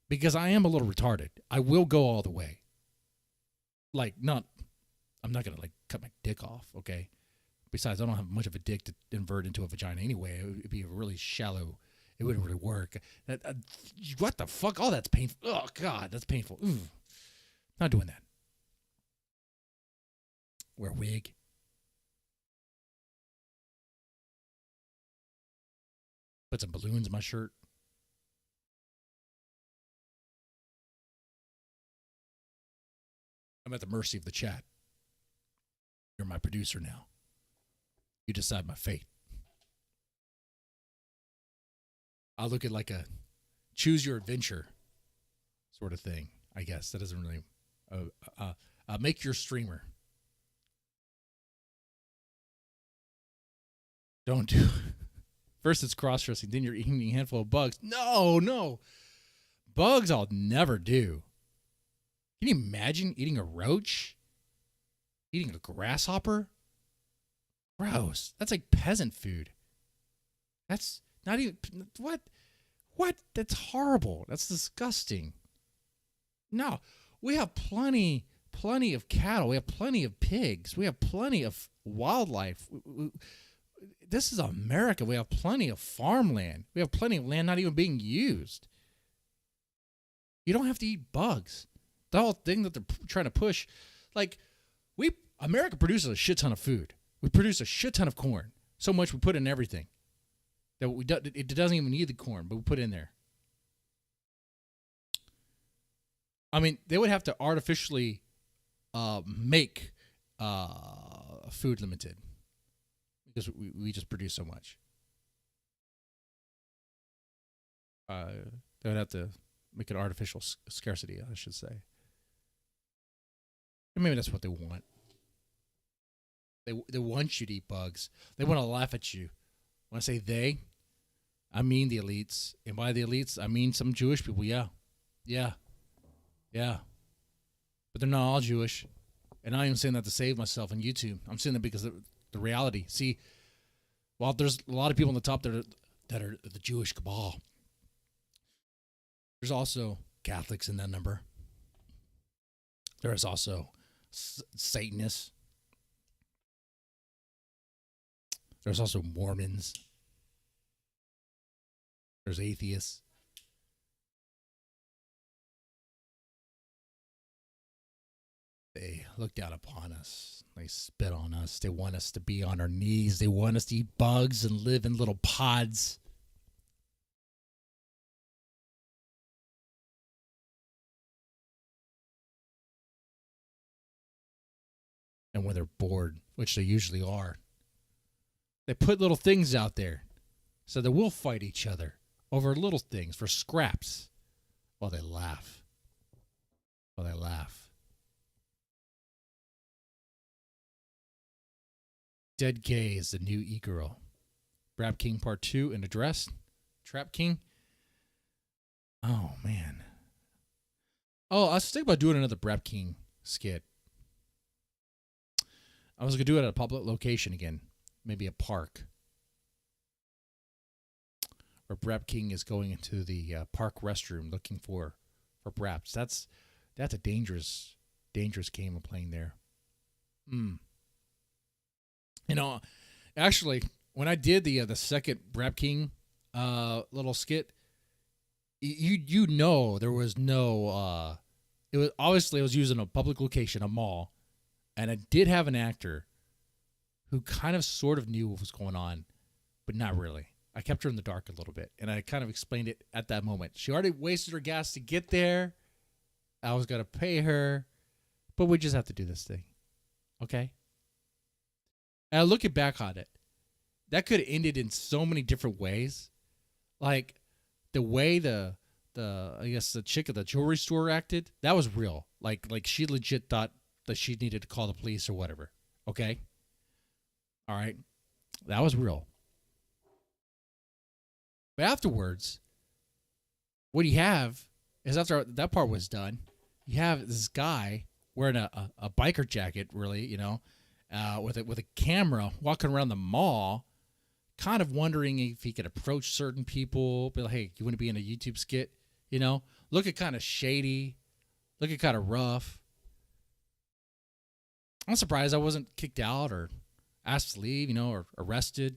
because I am a little retarded. I will go all the way. Like, I'm not going to like cut my dick off, okay? Besides, I don't have much of a dick to invert into a vagina anyway. It would be really shallow. It wouldn't really work. What the fuck? Oh, that's painful. Oh, God, that's painful. Ooh. Not doing that. Wear a wig. Put some balloons in my shirt. I'm at the mercy of the chat. You're my producer now. You decide my fate. I'll look at like a choose your adventure sort of thing, I guess. That doesn't really... make your streamer. Don't do... First it's cross-dressing, then you're eating a handful of bugs. No. Bugs I'll never do. Can you imagine eating a roach? Eating a grasshopper? Gross. That's like peasant food. That's not even... What? That's horrible. That's disgusting. No. We have plenty of cattle. We have plenty of pigs. We have plenty of wildlife. This is America. We have plenty of farmland. We have plenty of land not even being used. You don't have to eat bugs. The whole thing that they're trying to push, like, America produces a shit ton of food. We produce a shit ton of corn. So much we put in everything that it doesn't even need the corn, but we put in there. I mean, they would have to artificially make food limited because we just produce so much. They would have to make an artificial scarcity, I should say. And maybe that's what they want. They want you to eat bugs. They want to laugh at you. When I say they, I mean the elites. And by the elites, I mean some Jewish people. Yeah. But they're not all Jewish. And I'm not even saying that to save myself on YouTube. I'm saying that because of the reality. See, while there's a lot of people on the top that are the Jewish cabal, there's also Catholics in that number. There is also Satanists. There's also Mormons. There's atheists. They look down upon us. They spit on us. They want us to be on our knees. They want us to eat bugs and live in little pods. And when they're bored, which they usually are, they put little things out there so that we'll fight each other over little things for scraps while they laugh. While they laugh. Dead Gay is the new e-girl. Brab King Part 2 in a dress. Trap King. Oh, man. Oh, I was thinking about doing another Brab King skit. I was going to do it at a public location again. Maybe a park. Where Brab King is going into the park restroom looking for Brabs. That's a dangerous game of playing there. You know, actually, when I did the second Brab King little skit, you know there was no it was obviously I was using a public location, a mall, and I did have an actor who kind of sort of knew what was going on, but not really. I kept her in the dark a little bit, and I kind of explained it at that moment. She already wasted her gas to get there. I was going to pay her, but we just have to do this thing. Okay? And looking back on it, that could have ended in so many different ways. Like the way the I guess the chick at the jewelry store acted, that was real. Like she legit thought that she needed to call the police or whatever. Okay? All right? That was real. But afterwards, what you have is after that part was done, you have this guy wearing a biker jacket, really, you know, with a camera walking around the mall, kind of wondering if he could approach certain people, be like, hey, you want to be in a YouTube skit? You know, looking kind of shady, looking kind of rough. I'm surprised I wasn't kicked out or asked to leave, you know, or arrested.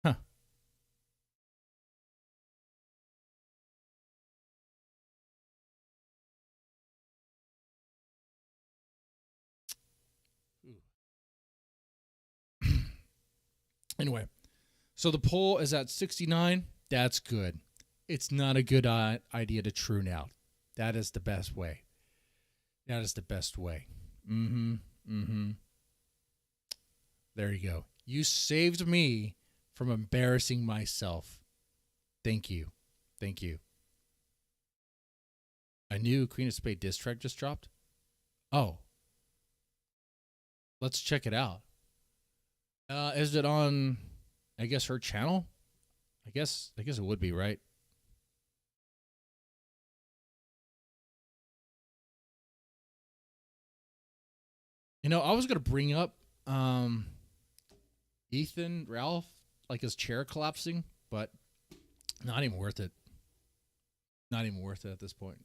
Huh. Anyway, so the poll is at 69. That's good. It's not a good idea to tune out. That is the best way. That is the best way. There you go. You saved me from embarrassing myself. Thank you. Thank you. A new Queen of Spade diss track just dropped? Oh. Let's check it out. Is it on, I guess, her channel? I guess it would be, right? You know, I was going to bring up Ethan, Ralph, like his chair collapsing, but not even worth it. Not even worth it at this point.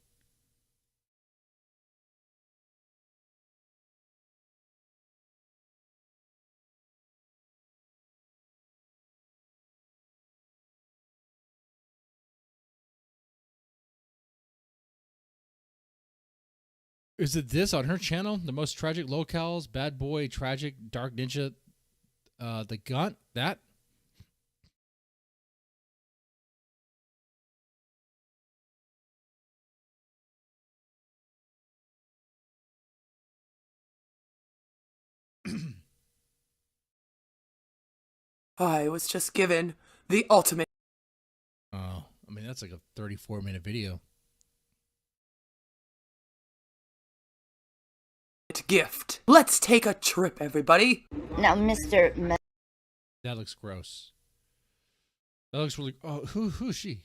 Is it this on her channel? The most tragic locales, bad boy, tragic, dark ninja, the gun, that? I was just given the ultimate. Oh, I mean, that's like a 34-minute video. Gift. Let's take a trip, everybody. Now, Mr. That looks gross. That looks really. Oh, who's she?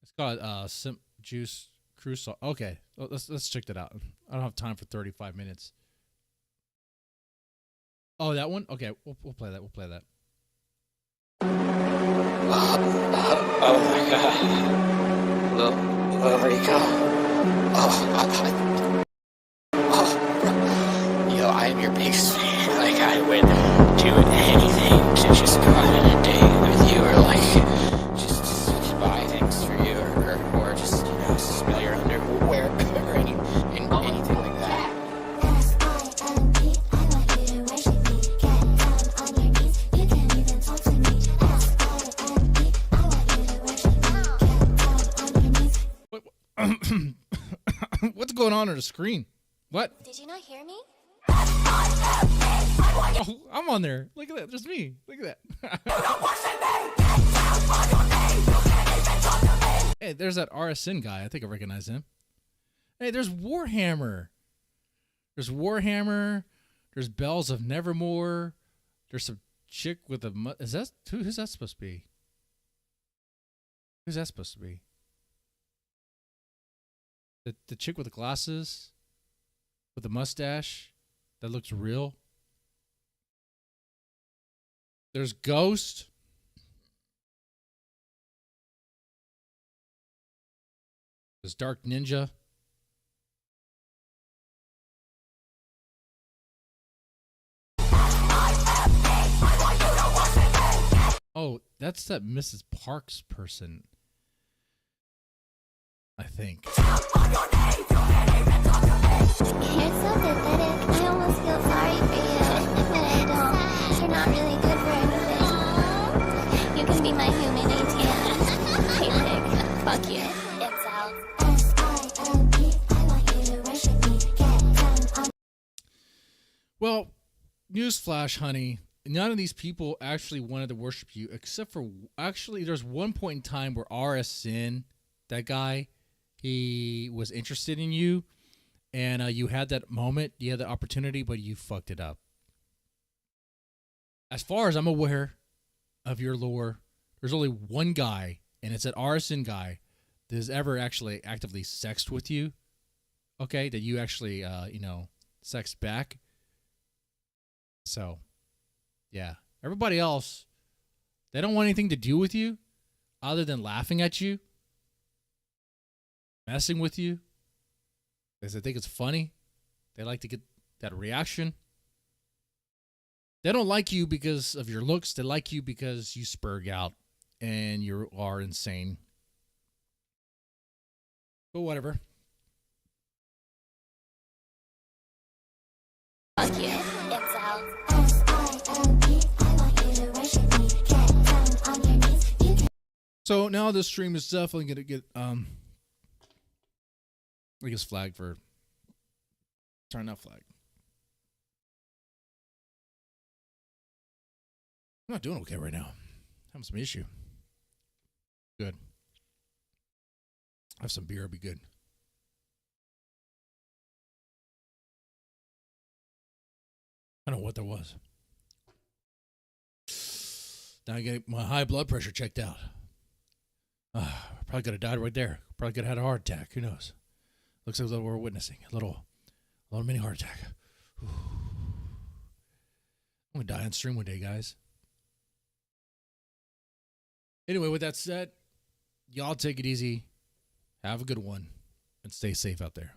It's got simp juice Cruise. Okay, let's check that out. I don't have time for 35 minutes. Oh, that one. Okay, we'll play that. We'll play that. Oh my god. Lil Rico. Yo, I am your biggest fan. Like, I would do anything to just go on a date with you, or like, just buy things for you, or just, you know, smell your underwear, or anything like that. What's going on the screen? What? Did you not hear me? Oh, I'm on there. Look at that. There's me. Look at that. Hey, there's that RSN guy. I think I recognize him. Hey, there's Warhammer. There's Warhammer. There's Bells of Nevermore. There's some chick with a... Is that... Who's that supposed to be? Who's that supposed to be? The chick with the glasses? With the mustache? That looks real? There's Ghost. There's Dark Ninja. Oh, that's that Mrs. Parks person. I think. You're so pathetic. I almost feel sorry for you, but I don't. You're not really good for anything. You can be my human ATM. Hey, pig. Fuck you. It's out. Well, newsflash, honey. None of these people actually wanted to worship you, except for actually there's one point in time where RSN, that guy, he was interested in you, and you had that moment, you had the opportunity, but you fucked it up. As far as I'm aware of your lore, there's only one guy, and it's that RSN guy that has ever actually actively sexed with you. Okay, that you actually, sexed back. So, yeah. Everybody else, they don't want anything to do with you other than laughing at you, messing with you, because they think it's funny. They like to get that reaction. They don't like you because of your looks. They like you because you spurg out and you are insane. But whatever. Fuck you. It's out. So now this stream is definitely going to get, I guess flagged for, sorry, not flagged. I'm not doing okay right now. Having some issue. Good. Have some beer, it'll be good. I don't know what that was. Now I get my high blood pressure checked out. Probably could have died right there. Probably could have had a heart attack. Who knows? Looks like what we're witnessing. A little mini heart attack. I'm going to die on stream one day, guys. Anyway, with that said, y'all take it easy. Have a good one. And stay safe out there.